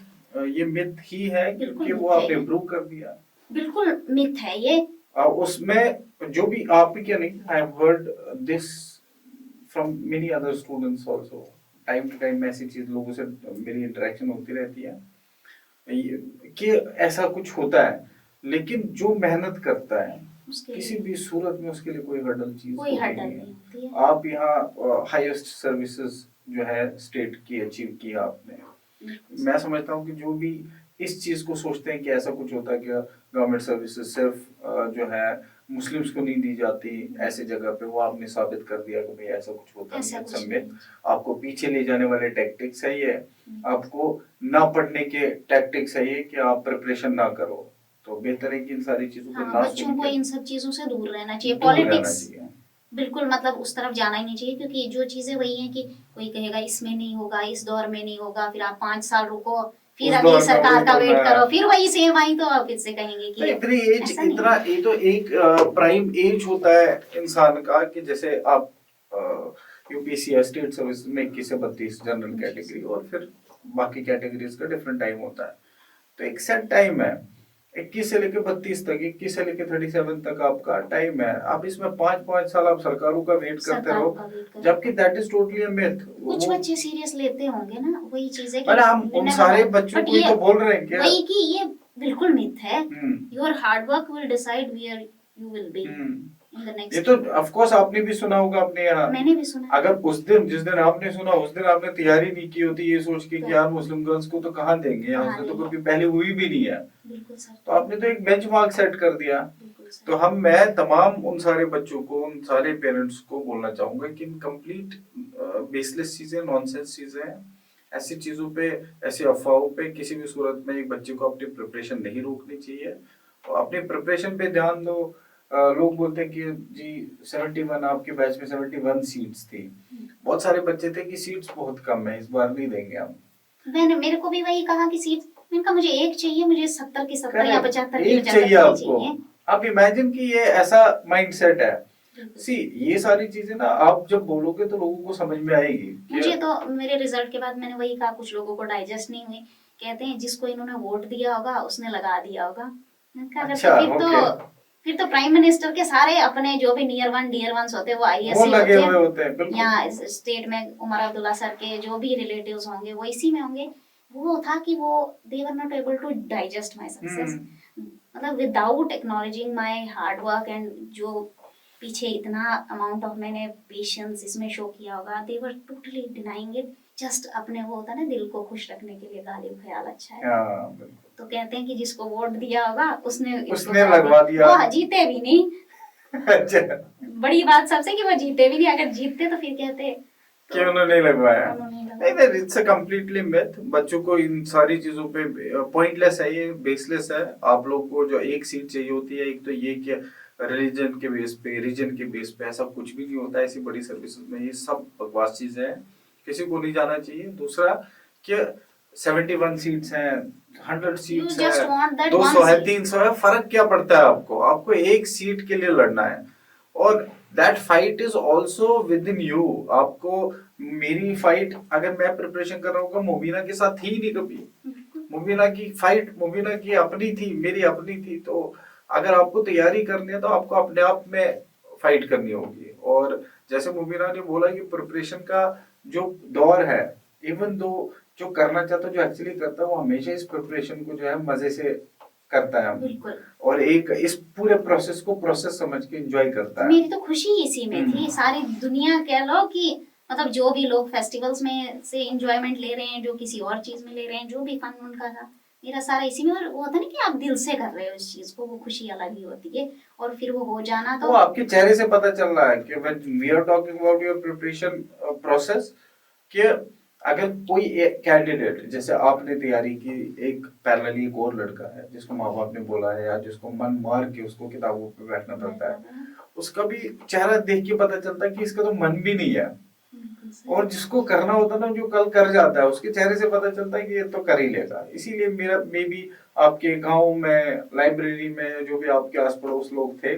ये मिथ ही है क्योंकि वो आपने प्रूव कर दिया। बिल्कुल मिथ है ये। उसमें जो भी आप ही क्या नहीं, I have heard this from many other students also. Time to time ऐसी चीज लोगों से मेरी इंटरेक्शन होती रहती है कि ऐसा कुछ होता है, लेकिन जो मेहनत करता है किसी भी सूरत में उसके लिए कोई हर्डल चीज कोई हर्डल नहीं नहीं होती है। है। आप यहाँ हाईएस्ट सर्विसेज जो है स्टेट की अचीव की आपने। मैं समझता हूँ कि जो भी इस चीज को सोचते हैं कि ऐसा कुछ होता है कि गवर्नमेंट सर्विसेज सिर्फ जो है मुस्लिम्स को नहीं दी जाती ऐसे जगह पे, वो आपने साबित कर दिया कि भाई ऐसा कुछ होता नहीं है। आपको पीछे ले जाने वाले टैक्टिक्स है ये, आपको ना पढ़ने के टैक्टिक्स है ये कि आप प्रिपरेशन ना करो। तो बेहतर है कि इन सारी चीजों को ना बच्चों को इन सब चीजों से दूर रहना चाहिए। पॉलिटिक्स बिल्कुल मतलब उस तरफ जाना ही नहीं चाहिए, क्योंकि जो चीजें वही हैं कि कोई कहेगा इसमें नहीं होगा, इस दौर में नहीं होगा, फिर आप 5 साल रुको, फिर अगली सरकार का वेट करो, फिर वही सेम आई, तो आप फिर से कहेंगे कि इतनी एज, इतना ये तो एक प्राइम एज होता है इंसान का कि जैसे आप यूपीएससी या स्टेट सर्विस में 21 से 32 जनरल कैटेगरी, और फिर बाकी कैटेगरीज का डिफरेंट टाइम होता है। तो एक सेट टाइम है 21 से लेकर 32 तक, 21 से लेकर 37 तक आपका टाइम है। आप इसमें 5-5 साल आप सरकारों का वेट करते रहो, जबकि that is totally a myth. कुछ बच्चे सीरियस लेते होंगे ना, वही चीज है कि पर हम उन सारे बच्चों को तो बोल रहे हैं वही कि ये बिल्कुल मिथ है। Your hard work will decide where you will be in the next. ये तो ऑफ कोर्स आपने भी सुना होगा अपने यहाँ। मैंने भी सुना। अगर उस दिन जिस दिन आपने सुना उस दिन आपने तैयारी नहीं की होती ये सोच के कि यार मुस्लिम गर्ल्स को तो कहाँ देंगे, यहाँ से तो कभी पहले हुई भी नहीं है, तो आपने तो एक बेंचमार्क सेट कर दिया। तो मैं तमाम उन सारे बच्चों को, उन सारे पेरेंट्स को बोलना चाहूंगा कि कंप्लीट बेसलेस चीजें, नॉनसेंस चीजें, ऐसी चीजों पे, ऐसी अफवाहों पे किसी भी सूरत में एक बच्चे को अपनी प्रिपरेशन नहीं रोकनी चाहिए। तो अपनी प्रिपरेशन पे ध्यान दो, लोग बोलते हैं कि जी 71 आपके बैच में 71 सीट्स थी, बहुत सारे बच्चे थे कि सीट्स बहुत कम है, इस बार नहीं देंगे हम। मैंने मेरे को भी वही कहा कि सीट, मैंने कहा मुझे एक चाहिए, मुझे 70 की 70 या Correct. 75 की एक 75 चाहिए की आपको। चाहिए। आप इमेजिन कि ये ऐसा माइंडसेट है। सी ये सारी चीजें ना आप जब बोलोगे तो लोगों को समझ में आएगी कि मुझे तो मेरे रिजल्ट के बाद मैंने वही कहा, कुछ लोगों को डाइजेस्ट नहीं हुई, कहते हैं जिसको इन्होंने वोट दिया होगा उसने लगा दिया होगा। मैंने कहा, अच्छा, ओके। फिर तो प्राइम मिनिस्टर के सारे अपने जो भी नियर वन डियर वंस होते हैं वो आईएएस वो ही लगे होते हुए हैं, होते हैं, बिल्कुल। या इस स्टेट में उमर अब्दुल्ला सर के जो भी रिलेटिव्स होंगे वो इसी में होंगे। वो था कि वो they were not able to digest my success, मतलब without acknowledging my hard work and जो पीछे इतना अमाउंट ऑफ मैंने पेशेंस इसमें शो किया होगा, they were totally denying it. Just अपने वो होता है ना, दिल को खुश रखने के लिए गालिब ख्याल अच्छा है। हाँ, बिल्कुल। तो कहते हैं कि जिसको वोट दिया होगा उसने लगवा दिया। वो जीते भी नहीं। अच्छा, बड़ी बात सबसे कि वो जीते भी नहीं, अगर जीतते तो फिर कहते कि उन्होंने नहीं लगवाया। उन्होंने नहीं लगवाया। नहीं, इट्स अ कंप्लीटली मिथ। बच्चों को इन सारी चीजों पे पॉइंटलेस है, ये बेसलेस है। आप लोग को जो एक सीट चाहिए होती है, एक तो ये कि रिलीजन के बेस पे, रीजन के बेस पे, ऐसा कुछ भी नहीं होता है ऐसी बड़ी सर्विसेज में। ये सब बकवास चीजें हैं, किसी को नहीं जाना चाहिए। दूसरा कि 71 सीट्स हैं, 100 सीट्स just हैं, want that 200 one है, seat. 300 है, फर्क क्या पड़ता है आपको? आपको एक सीट के लिए लड़ना है और that fight is also with in you. आपको मेरी फाइट अगर मैं प्रिपरेशन कर रहा हूँ, मुबीना के साथ थी नहीं कभी। मुबीना की फाइट मुबीना की अपनी थी, मेरी अपनी थी। तो अगर आपको तैयारी करनी है तो आपको अपने आप में फाइट करनी होगी। और जैसे मुबीना ने बोला कि प्रिपरेशन का जो दौर है, इवन दो जो करना चाहता है, जो एक्चुअली करता है, वो हमेशा इस प्रिपरेशन को जो है मजे से करता है बिल्कुल। और एक इस पूरे प्रोसेस को प्रोसेस समझ के एंजॉय करता है। मेरी तो खुशी इसी में थी। सारी दुनिया कह लो कि मतलब जो भी लोग फेस्टिवल्स में से एंजॉयमेंट ले रहे हैं, जो किसी और चीज में ले रहे हैं, जो भी फन उनका था, मेरा सारा इसी में। और वो होता नहीं कि आप दिल से कर रहे हो इस चीज को, वो खुशी अलग ही होती है। और फिर वो हो जाना तो वो आपके चेहरे से पता चल रहा है कि when we are talking about your preparation process, कि अगर कोई एक कैंडिडेट, जैसे आपने तैयारी की, एक पैरेलली एक और लड़का है जिसको माँ बाप ने बोला है या जिसको मन मार के उसको किताबों पे बैठना पड़ता है, उसका भी चेहरा देख के पता चलता है कि इसका तो मन भी नहीं है। और जिसको करना होता है ना, जो कल कर जाता है, उसके चेहरे से पता चलता है कि ये तो कर ही लेगा। इसीलिए मेरा मे बी आपके गांव में, लाइब्रेरी में जो भी आपके आस पड़ोस लोग थे,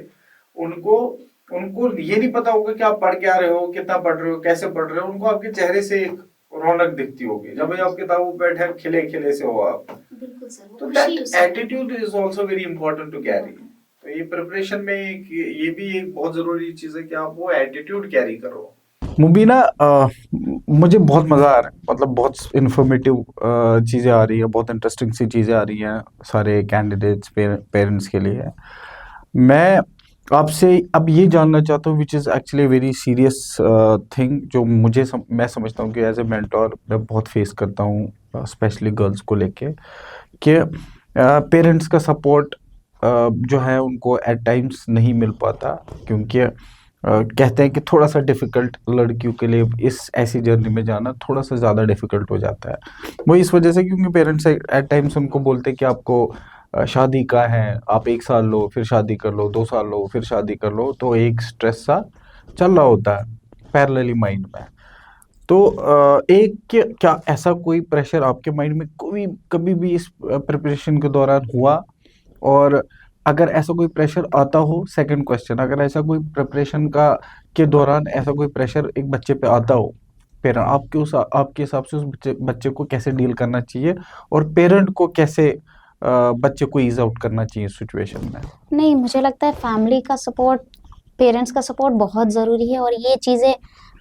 उनको ये नहीं पता होगा कि आप पढ़ के आ रहे हो, कितना पढ़ रहे हो, कैसे पढ़ रहे हो। उनको आपके चेहरे से एक रौनक दिखती होगी जब आप किताबों पे बैठे खिले खिले से हो आप। बिल्कुल सर, तो that attitude is also very important to carry. तो ये प्रिपरेशन में ये भी एक बहुत जरूरी चीज है कि आप वो एटीट्यूड कैरी करो। मुबीना, मुझे बहुत मज़ा आ रहा है, मतलब बहुत इन्फॉर्मेटिव चीज़ें आ रही है, बहुत इंटरेस्टिंग सी चीज़ें आ रही हैं सारे कैंडिडेट्स पेरेंट्स के लिए। मैं आपसे अब ये जानना चाहता हूँ, which is actually very serious thing, जो मैं समझता हूँ कि एज ए मेंटोर मैं बहुत फेस करता हूँ, स्पेशली गर्ल्स को लेके, कि पेरेंट्स का सपोर्ट जो है उनको एट टाइम्स नहीं मिल पाता, क्योंकि कहते हैं कि थोड़ा सा डिफ़िकल्ट लड़कियों के लिए इस ऐसी जर्नी में जाना थोड़ा सा ज़्यादा डिफ़िकल्ट हो जाता है। वो इस वजह से क्योंकि पेरेंट्स एट टाइम्स उनको बोलते हैं कि आपको शादी का है, आप 1 साल लो, फिर शादी कर लो, 2 साल लो, फिर शादी कर लो। तो एक स्ट्रेस सा चल रहा होता है पैरेलली माइंड में। तो क्या ऐसा कोई प्रेशर आपके माइंड में कभी भी इस प्रिपरेशन के दौरान हुआ? और अगर ऐसा कोई प्रेशर आता हो, सेकंड क्वेश्चन, अगर ऐसा कोई प्रिपरेशन के दौरान ऐसा कोई प्रेशर एक बच्चे पे आता हो, पेरेंट आपके हिसाब से उस बच्चे को कैसे डील करना चाहिए, और पेरेंट को कैसे बच्चे को ईज आउट करना चाहिए सिचुएशन में? नहीं, मुझे लगता है फैमिली का सपोर्ट, पेरेंट्स का सपोर्ट बहुत ज़रूरी है। और ये चीज़ें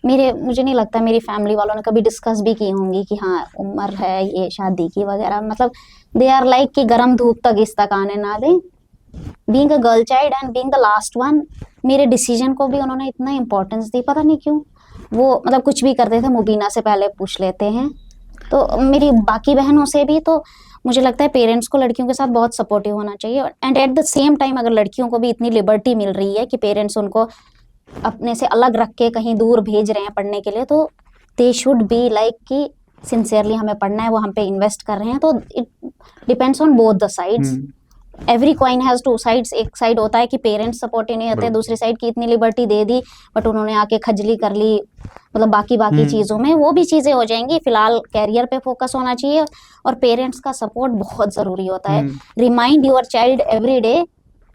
मुझे नहीं लगता मेरी फैमिली वालों ने कभी डिस्कस भी की होंगी कि हाँ उम्र है ये शादी की वगैरह। मतलब दे आर लाइक कि गर्म धूप तक इस तक आने ना दें। Being a girl child and being the last one, मेरे डिसीजन को भी उन्होंने इतना इम्पोर्टेंस दी, पता नहीं क्यों। वो मतलब कुछ भी करते थे मुबीना से पहले पूछ लेते हैं। तो मेरी बाकी बहनों से भी, तो मुझे लगता है पेरेंट्स को लड़कियों के साथ बहुत सपोर्टिव होना चाहिए। And at the same time अगर लड़कियों को भी इतनी लिबर्टी मिल रही है कि पेरेंट्स उनको अपने से अलग रख के कहीं दूर भेज रहे हैं पढ़ने के लिए, तो दे शुड बी लाइक कि सिंसियरली हमें पढ़ना है, वो हम पे इन्वेस्ट कर रहे हैं। तो it depends on both the sides. Every coin has two sides. एक साइड होता है कि पेरेंट्स सपोर्टिव नहीं होते, बिल्कुल। दूसरी साइड की इतनी लिबर्टी दे दी बट उन्होंने आके खजली कर ली, मतलब बाकी चीजों में वो भी चीजें हो जाएंगी। फिलहाल कैरियर पे फोकस होना चाहिए और पेरेंट्स का सपोर्ट बहुत जरूरी होता है। Remind your child every day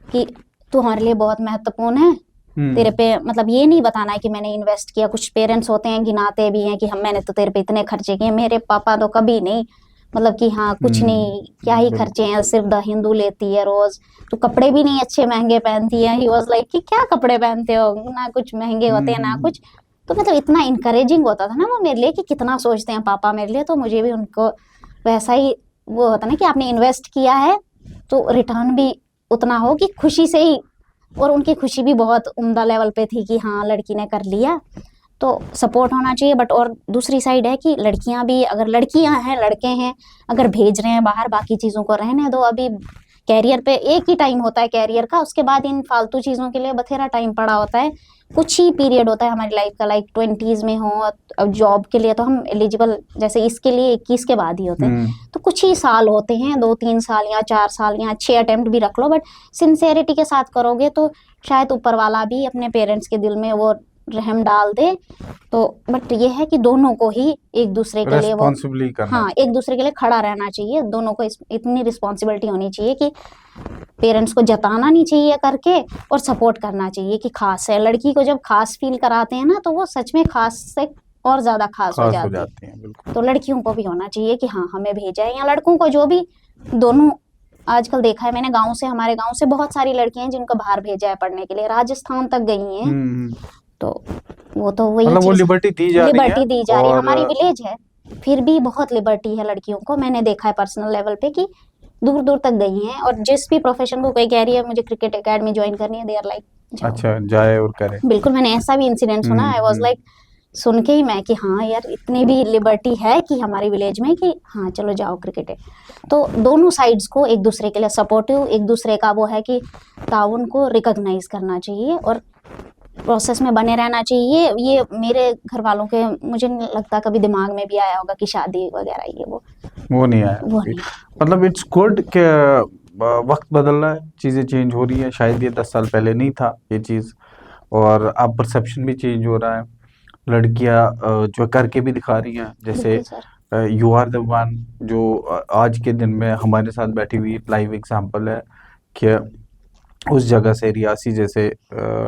कि तू हमारे लिए बहुत महत्वपूर्ण है, तेरे पे मतलब ये नहीं बताना है कि मैंने इन्वेस्ट किया। कुछ पेरेंट्स होते हैं गिनाते भी हैं कि हम मैंने तो तेरे पे इतने खर्चे किए, मेरे पापा तो कभी नहीं, मतलब कि हाँ कुछ नहीं, क्या ही खर्चे हैं, सिर्फ द हिंदू लेती है रोज, तो कपड़े भी नहीं अच्छे महंगे पहनती है। ही वाज लाइक कि क्या कपड़े पहनते हो, ना कुछ महंगे होते हैं ना कुछ। तो मतलब इतना इनकरेजिंग होता था ना वो मेरे लिए कि कितना सोचते हैं पापा मेरे लिए। तो मुझे भी उनको वैसा ही वो होता ना कि आपने इन्वेस्ट किया है तो रिटर्न भी उतना हो कि खुशी से ही। और उनकी खुशी भी बहुत उम्दा लेवल पे थी कि हाँ लड़की ने कर लिया, तो सपोर्ट होना चाहिए। बट और दूसरी साइड है कि लड़कियां भी, अगर लड़कियां हैं लड़के हैं, अगर भेज रहे हैं बाहर, बाकी चीजों को रहने दो। अभी कैरियर पे एक ही टाइम होता है कैरियर का, उसके बाद इन फालतू चीजों के लिए बथेरा टाइम पड़ा होता है। कुछ ही पीरियड होता है हमारी लाइफ का, लाइक 20s में हो। अब जॉब के लिए तो हम एलिजिबल जैसे इसके लिए 21 के बाद ही होते हैं, तो कुछ ही साल होते हैं, 2-3 साल या 4 साल या 6 अटेम्प्ट भी रख लो, बट सिंसेरिटी के साथ करोगे तो शायद ऊपर वाला भी अपने पेरेंट्स के दिल में वो रहम डाल दे। तो बट ये है कि दोनों को ही एक दूसरे के लिए वो रेस्पॉन्सिबली करना हाँ एक दूसरे के लिए खड़ा रहना चाहिए। दोनों को इतनी रिस्पॉन्सिबिलिटी होनी चाहिए कि पेरेंट्स को जताना नहीं चाहिए करके, और सपोर्ट करना चाहिए कि खास है। लड़की को जब खास फील कराते हैं ना तो वो सच में खास से और ज्यादा खास हो जाती है। बिल्कुल। तो लड़कियों को भी होना चाहिए कि हाँ हमें भेजा है, या लड़कों को, जो भी, दोनों। आजकल देखा है मैंने गांव से, हमारे गांव से बहुत सारी लड़कियां हैं जिनको बाहर भेजा है पढ़ने के लिए, राजस्थान तक गई हैं। तो वो तो वही मतलब वो चीज, लिबर्टी दी जा रही है। लिबर्टी दी जा रही है। और हमारी विलेज है फिर भी बहुत लिबर्टी है लड़कियों को। मैंने देखा है पर्सनल लेवल पे कि दूर दूर तक गई हैं, और जिस भी प्रोफेशन को कोई कह रही है मुझे क्रिकेट एकेडमी ज्वाइन करनी है, दे आर लाइक अच्छा जाए और करे। बिल्कुल। मैंने ऐसा भी इंसिडेंट सुना, आई वाज लाइक सुन के ही मैं कि हाँ यार इतनी भी लिबर्टी है कि हमारी विलेज में कि हाँ चलो जाओ क्रिकेट है। तो दोनों साइड्स को एक दूसरे के लिए सपोर्टिव, एक दूसरे का वो है कि ताउन को रिकॉग्नाइज करना चाहिए और प्रोसेस में बने रहना चाहिए। ये मेरे घर वालों के मुझे नहीं लगता कभी दिमाग में भी आया होगा कि शादी वगैरह ये वो नहीं आया। वो नहीं। मतलब इट्स गुड कि वक्त बदल रहा है, चीज़ें चेंज हो रही है। शायद ये 10 साल पहले नहीं था ये चीज़, और अब परसेप्शन भी चेंज हो रहा है। लड़कियां जो करके भी दिखा रही हैं, जैसे बिल्कुल sir. You are the one, जो आज के दिन में हमारे साथ बैठी हुई लाइव एग्जांपल है कि उस जगह से, रियासी जैसे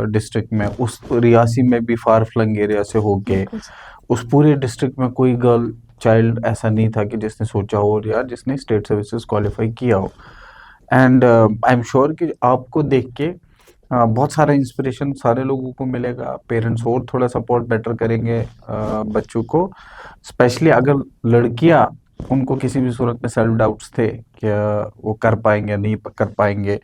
डिस्ट्रिक्ट में, उस रियासी में भी फार फ्लंग एरिया से होके बिल्कुल सर। उस पूरे डिस्ट्रिक्ट में कोई गर्ल चाइल्ड ऐसा नहीं था कि जिसने सोचा हो या जिसने स्टेट सर्विसेज क्वालिफाई किया हो। एंड आई एम श्योर कि आपको देख के बहुत सारा इंस्पिरेशन सारे लोगों को मिलेगा। पेरेंट्स और थोड़ा सपोर्ट बेटर करेंगे बच्चों को, स्पेशली अगर लड़कियां, उनको किसी भी सूरत में सेल्फ डाउट्स थे कि वो कर पाएंगे नहीं कर पाएंगे,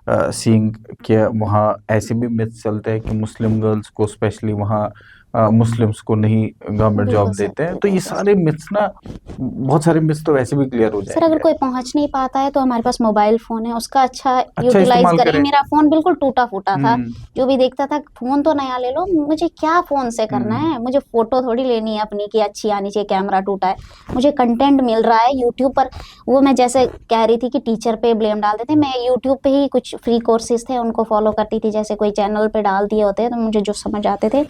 सीइंग कि वहाँ ऐसे भी मिथ्स चलते हैं कि मुस्लिम गर्ल्स को स्पेशली वहाँ मुस्लिम्स को नहीं गवर्नमेंट जॉब बिल्कुल सर, देते हैं। तो ये बिल्कुल सर। सारे मिथ्स ना, बहुत सारे मिथ्स तो वैसे भी क्लियर हो सर अगर जाएंगे। कोई पहुंच नहीं पाता है तो हमारे पास मोबाइल फोन है, उसका अच्छा यूटिलाइज इस्तेमाल करें। करें। मेरा फोन बिल्कुल टूटा फूटा था, हम्म जो भी देखता था फोन तो नया ले लो, मुझे क्या फोन से करना है, मुझे फोटो थोड़ी लेनी है अपनी कि अच्छी आनी चाहिए, कैमरा टूटा है, मुझे कंटेंट मिल रहा है यूट्यूब पर। वो मैं जैसे कह रही थी कि टीचर पे ब्लेम डाल देते, मैं यूट्यूब पे ही कुछ फ्री कोर्सेज थे उनको फॉलो करती थी, जैसे कोई चैनल पे डाल दिए होते तो मुझे जो समझ आते थे।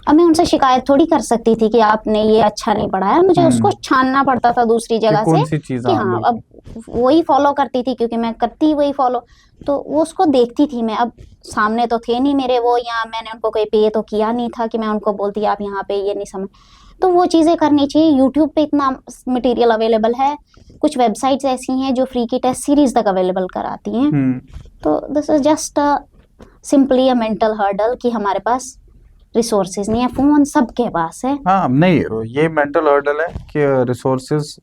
अब मैं उनसे शिकायत थोड़ी कर सकती थी कि आपने ये अच्छा नहीं पढ़ाया, मुझे उसको छानना पड़ता था दूसरी कि जगह कौन से सी चीज़, कि हाँ हाँ अब बिल्कुल। वही फॉलो करती थी क्योंकि मैं करती वही फॉलो, तो वो उसको देखती थी मैं। अब सामने तो थे नहीं मेरे वो, या मैंने उनको कोई पे तो किया नहीं था कि मैं उनको बोलती आप यहाँ पे ये नहीं समझ। तो वो चीज़ें करनी चाहिए। यूट्यूब पे इतना मटेरियल अवेलेबल है, कुछ वेबसाइट्स ऐसी हैं जो फ्री की टेस्ट सीरीज तक अवेलेबल कराती हैं। तो this is just simply a mental hurdle कि हमारे पास रिसोर्सेज नहीं है। फोन सबके पास है। हाँ नहीं, ये मेंटल हर्डल है कि रिसोर्सेज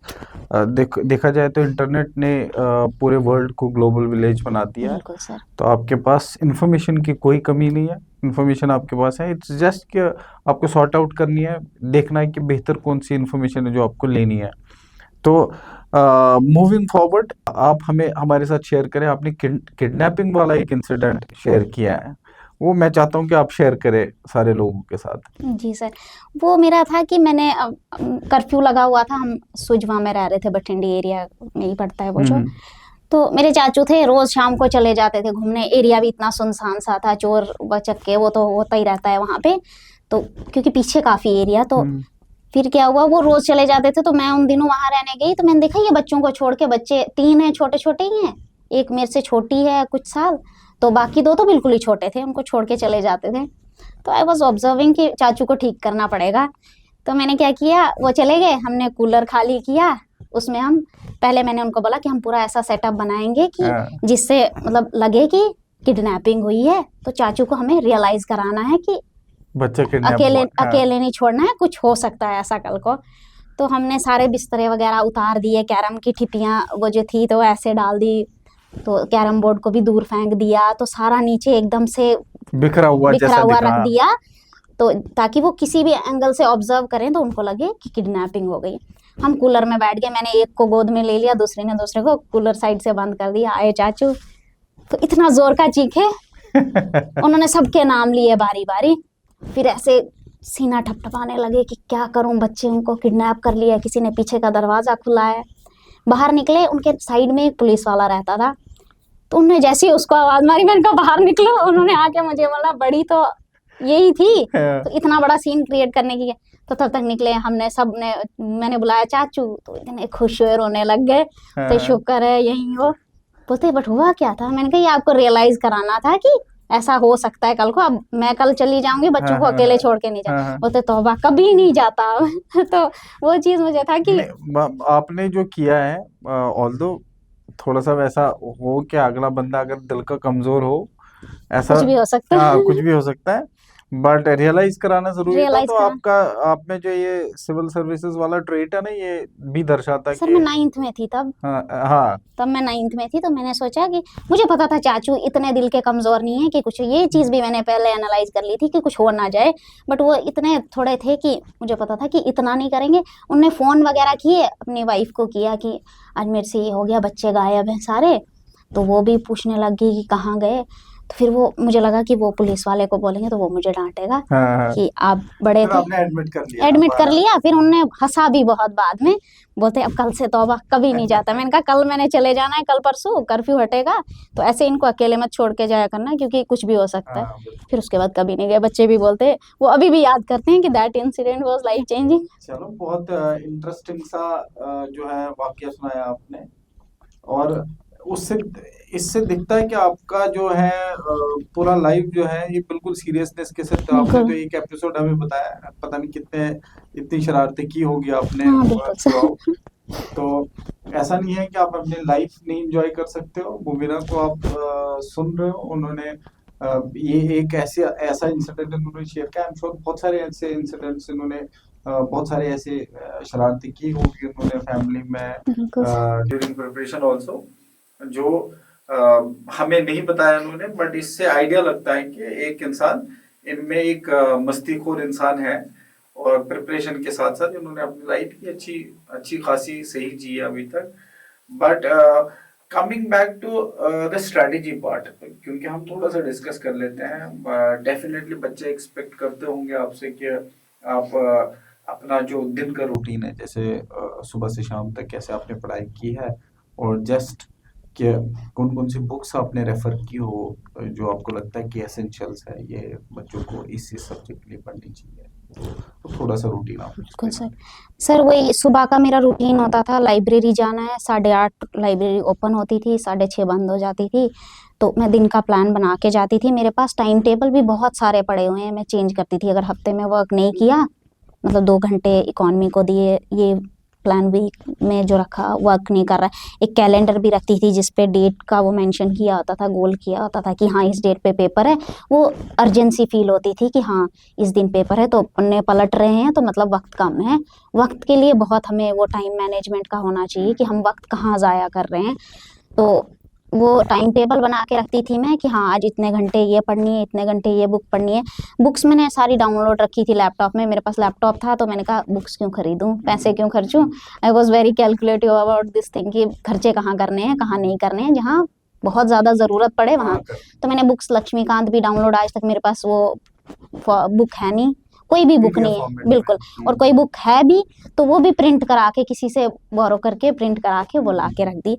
देखा जाए तो इंटरनेट ने पूरे वर्ल्ड को ग्लोबल विलेज बना दिया है। बिल्कुल सर। तो आपके पास इंफॉर्मेशन की कोई कमी नहीं है, इंफॉर्मेशन आपके पास है। इट्स जस्ट कि आपको सॉर्ट आउट करनी है, देखना है कि बेहतर कौन सी इंफॉर्मेशन है जो आपको लेनी है। तो मूविंग फॉरवर्ड, आप हमें हमारे साथ शेयर करें। आपने किडनैपिंग वाला एक इंसिडेंट शेयर किया है, वो मैं चाहता हूँ कि आप शेयर करें सारे लोगों के साथ। जी सर, वो मेरा था कि मैंने कर्फ्यू लगा हुआ था, हम सुजवा में रह रहे थे, बठिंडी एरिया में ही पड़ता है वो जो। तो मेरे चाचू थे, रोज शाम को चले जाते थे घूमने। एरिया भी इतना सुनसान सा था, चोर बचक्के वो तो होता ही रहता है वहां पे, तो क्योंकि पीछे काफी एरिया, तो फिर क्या हुआ, वो रोज चले जाते थे। तो मैं उन दिनों वहां रहने गई, तो मैंने देखा ये बच्चों को छोड़ के, बच्चे 3 हैं, छोटे छोटे ही हैं, एक मेरे से छोटी है कुछ साल, तो बाकी 2 तो बिल्कुल ही छोटे थे, उनको छोड़ के चले जाते थे। तो आई वॉज ऑब्जर्विंग कि चाचू को ठीक करना पड़ेगा। तो मैंने क्या किया, वो चले गए, हमने कूलर खाली किया, उसमें हम पहले मैंने उनको बोला कि हम पूरा ऐसा सेटअप बनाएंगे कि जिससे मतलब लगे कि किडनैपिंग हुई है, तो चाचू को हमें रियलाइज कराना है कि बच्चा किडनैप अकेले हुआ। अकेले नहीं छोड़ना है, कुछ हो सकता है ऐसा कल को। तो हमने सारे बिस्तरे वगैरह उतार दिए, कैरम की ठिपियां वो जो थी तो ऐसे डाल दी, तो कैरम बोर्ड को भी दूर फेंक दिया, तो सारा नीचे एकदम से बिखरा हुआ जैसा रख दिखा। दिया, तो ताकि वो किसी भी एंगल से ऑब्जर्व करें तो उनको लगे कि किडनैपिंग हो गई। हम कूलर में बैठ गए, मैंने एक को गोद में ले लिया, दूसरे ने दूसरे को, कूलर साइड से बंद कर दिया। आए चाचू तो इतना जोर का चीखे, उन्होंने सबके नाम लिए बारी बारी, फिर ऐसे सीना ठपठपाने लगे कि क्या करूं, बच्चे उनको किडनैप कर लिया, किसी ने पीछे का दरवाजा खुला है। बाहर निकले, उनके साइड में एक पुलिस वाला रहता था, तो उन्होंने जैसे ही उसको आवाज मारी, मैंने कहा बाहर निकलो, उन्होंने आके मुझे बोला, बड़ी तो यही थी, तो इतना बड़ा सीन क्रिएट करने की। तो तब तक निकले, हमने सब ने, मैंने बुलाया चाचू, तो इतने खुश हुए, रोने लग गए, तो शुक्र है यही हो। बोलते बट हुआ क्या था? मैंने कहा ये आपको रियलाइज कराना था कि ऐसा हो सकता है कल को, अब मैं कल चली जाऊंगी, बच्चों को अकेले छोड़ के नहीं जा। बोलते तौबा, कभी नहीं जाता। तो वो चीज मुझे था कि आपने जो किया है, ऑल्दो थोड़ा सा वैसा हो कि अगला बंदा अगर दिल का कमजोर हो, ऐसा कुछ भी हो सकता है। कुछ भी हो सकता है, बट रियलाइज कराना जरूरी था। रियलाइज तो कराना, आपका, आप में जो ये सिविल सर्विसेज वाला ट्रेट है ना, ये भी दर्शाता सर कि मैं 9th में थी तब। हाँ तब मैं 9th में थी, तो मैंने सोचा कि मुझे पता था चाचू इतने दिल के कमजोर नहीं है कि कुछ, ये चीज भी मैंने पहले एनालाइज कर ली थी कि कुछ हो ना जाए, बट वो इतने थोड़े थे कि मुझे पता था कि इतना नहीं करेंगे। उनने फोन वगैरह किए, अपनी वाइफ को किया कि आज मेरे से ये हो गया, बच्चे गायब हैं सारे, तो वो भी पूछने लगी कि कहाँ गए। तो फिर वो, मुझे लगा कि वो पुलिस वाले को बोलेंगे तो वो मुझे डांटेगा कि आप बड़े थे। आपने एडमिट कर लिया, फिर उनने हंसा भी बहुत बाद में, बोलते अब कल से तौबा, कभी नहीं जाता। मैंने कहा कल मैंने चले जाना है, कल परसों कर्फ्यू हटेगा, तो ऐसे इनको अकेले मत छोड़ के जाया करना, क्योंकि कुछ भी हो सकता है। फिर उसके बाद कभी नहीं गए। बच्चे भी बोलते, वो अभी भी याद करते हैं कि that incident was life changing. चलो, बहुत इंटरेस्टिंग सा जो है वाकया सुनाया आपने, और उससे इससे दिखता है कि आपका जो है पूरा लाइफ जो है ये बिल्कुल सीरियसनेस के साथ। आपने तो एक एपिसोड हमें बताया, पता नहीं कितने इतनी शरारतें की होगी आपने throughout। तो ऐसा नहीं है कि आप अपनी लाइफ नहीं एंजॉय कर सकते हो। मुबीना को आप सुन रहे हो, उन्होंने ये एक ऐसा इंसिडेंट उन्होंने शेयर किया। आई एम श्योर बहुत सारे ऐसे इंसिडेंट्स इन्होंने बहुत सारे ऐसे शरारतें की होगी उन्होंने फैमिली में ड्यूरिंग प्रिपरेशन ऑल्सो, जो हमें नहीं बताया उन्होंने, बट इससे आइडिया लगता है कि एक इंसान इनमें एक मस्तीखोर इंसान है, और प्रिपरेशन के साथ साथ उन्होंने अपनी लाइफ की अच्छी खासी सही जी है अभी तक। But coming back to the strategy part, क्योंकि हम थोड़ा सा डिस्कस कर लेते हैं। डेफिनेटली बच्चे एक्सपेक्ट करते होंगे आपसे कि आप अपना जो दिन का रूटीन है, जैसे सुबह से शाम तक कैसे आपने पढ़ाई की है, और जस्ट कि कौन कौन सी बुक्स आपने रेफर की हो जो आपको लगता है कि एसेंशियल्स है, ये बच्चों को इस सब्जेक्ट के लिए पढ़नी चाहिए। तो थोड़ा सा रूटीन आप। बिल्कुल सर वही सुबह का मेरा रूटीन होता था, लाइब्रेरी जाना है, 8:30 लाइब्रेरी ओपन होती थी, 6:30 बंद हो जाती थी। तो मैं दिन का प्लान बना के जाती थी। मेरे पास टाइम टेबल भी बहुत सारे पड़े हुए हैं, मैं चेंज करती थी। अगर हफ्ते में वर्क नहीं किया, मतलब 2 घंटे इकोनॉमी को दिए, ये प्लान वीक में जो रखा वर्क नहीं कर रहा है, एक कैलेंडर भी रखती थी जिसपे डेट का वो मेंशन किया होता था, गोल किया होता था कि हाँ इस डेट पे पेपर है। वो अर्जेंसी फील होती थी कि हाँ इस दिन पेपर है, तो पन्ने पलट रहे हैं, तो मतलब वक्त कम है। वक्त के लिए बहुत हमें वो टाइम मैनेजमेंट का होना चाहिए कि हम वक्त कहाँ ज़ाया कर रहे हैं। तो वो टाइम टेबल बना के रखती थी मैं कि हाँ आज इतने घंटे ये पढ़नी है, इतने घंटे ये बुक पढ़नी है। बुक्स मैंने सारी डाउनलोड रखी थी लैपटॉप में, मेरे पास लैपटॉप था, तो मैंने कहा बुक्स क्यों खरीदूं, पैसे क्यों खर्चूं। I was very calculative about this thing कि खर्चे कहाँ करने हैं, कहाँ नहीं करने हैं, जहाँ बहुत ज़्यादा ज़रूरत पड़े वहाँ। तो मैंने बुक्स लक्ष्मीकांत भी डाउनलोड, आज तक मेरे पास वो बुक है नहीं, कोई भी बुक नहीं है बिल्कुल। और कोई बुक है भी तो वो भी प्रिंट करा के, किसी से बोरो करके प्रिंट करा के वो ला के रख दी।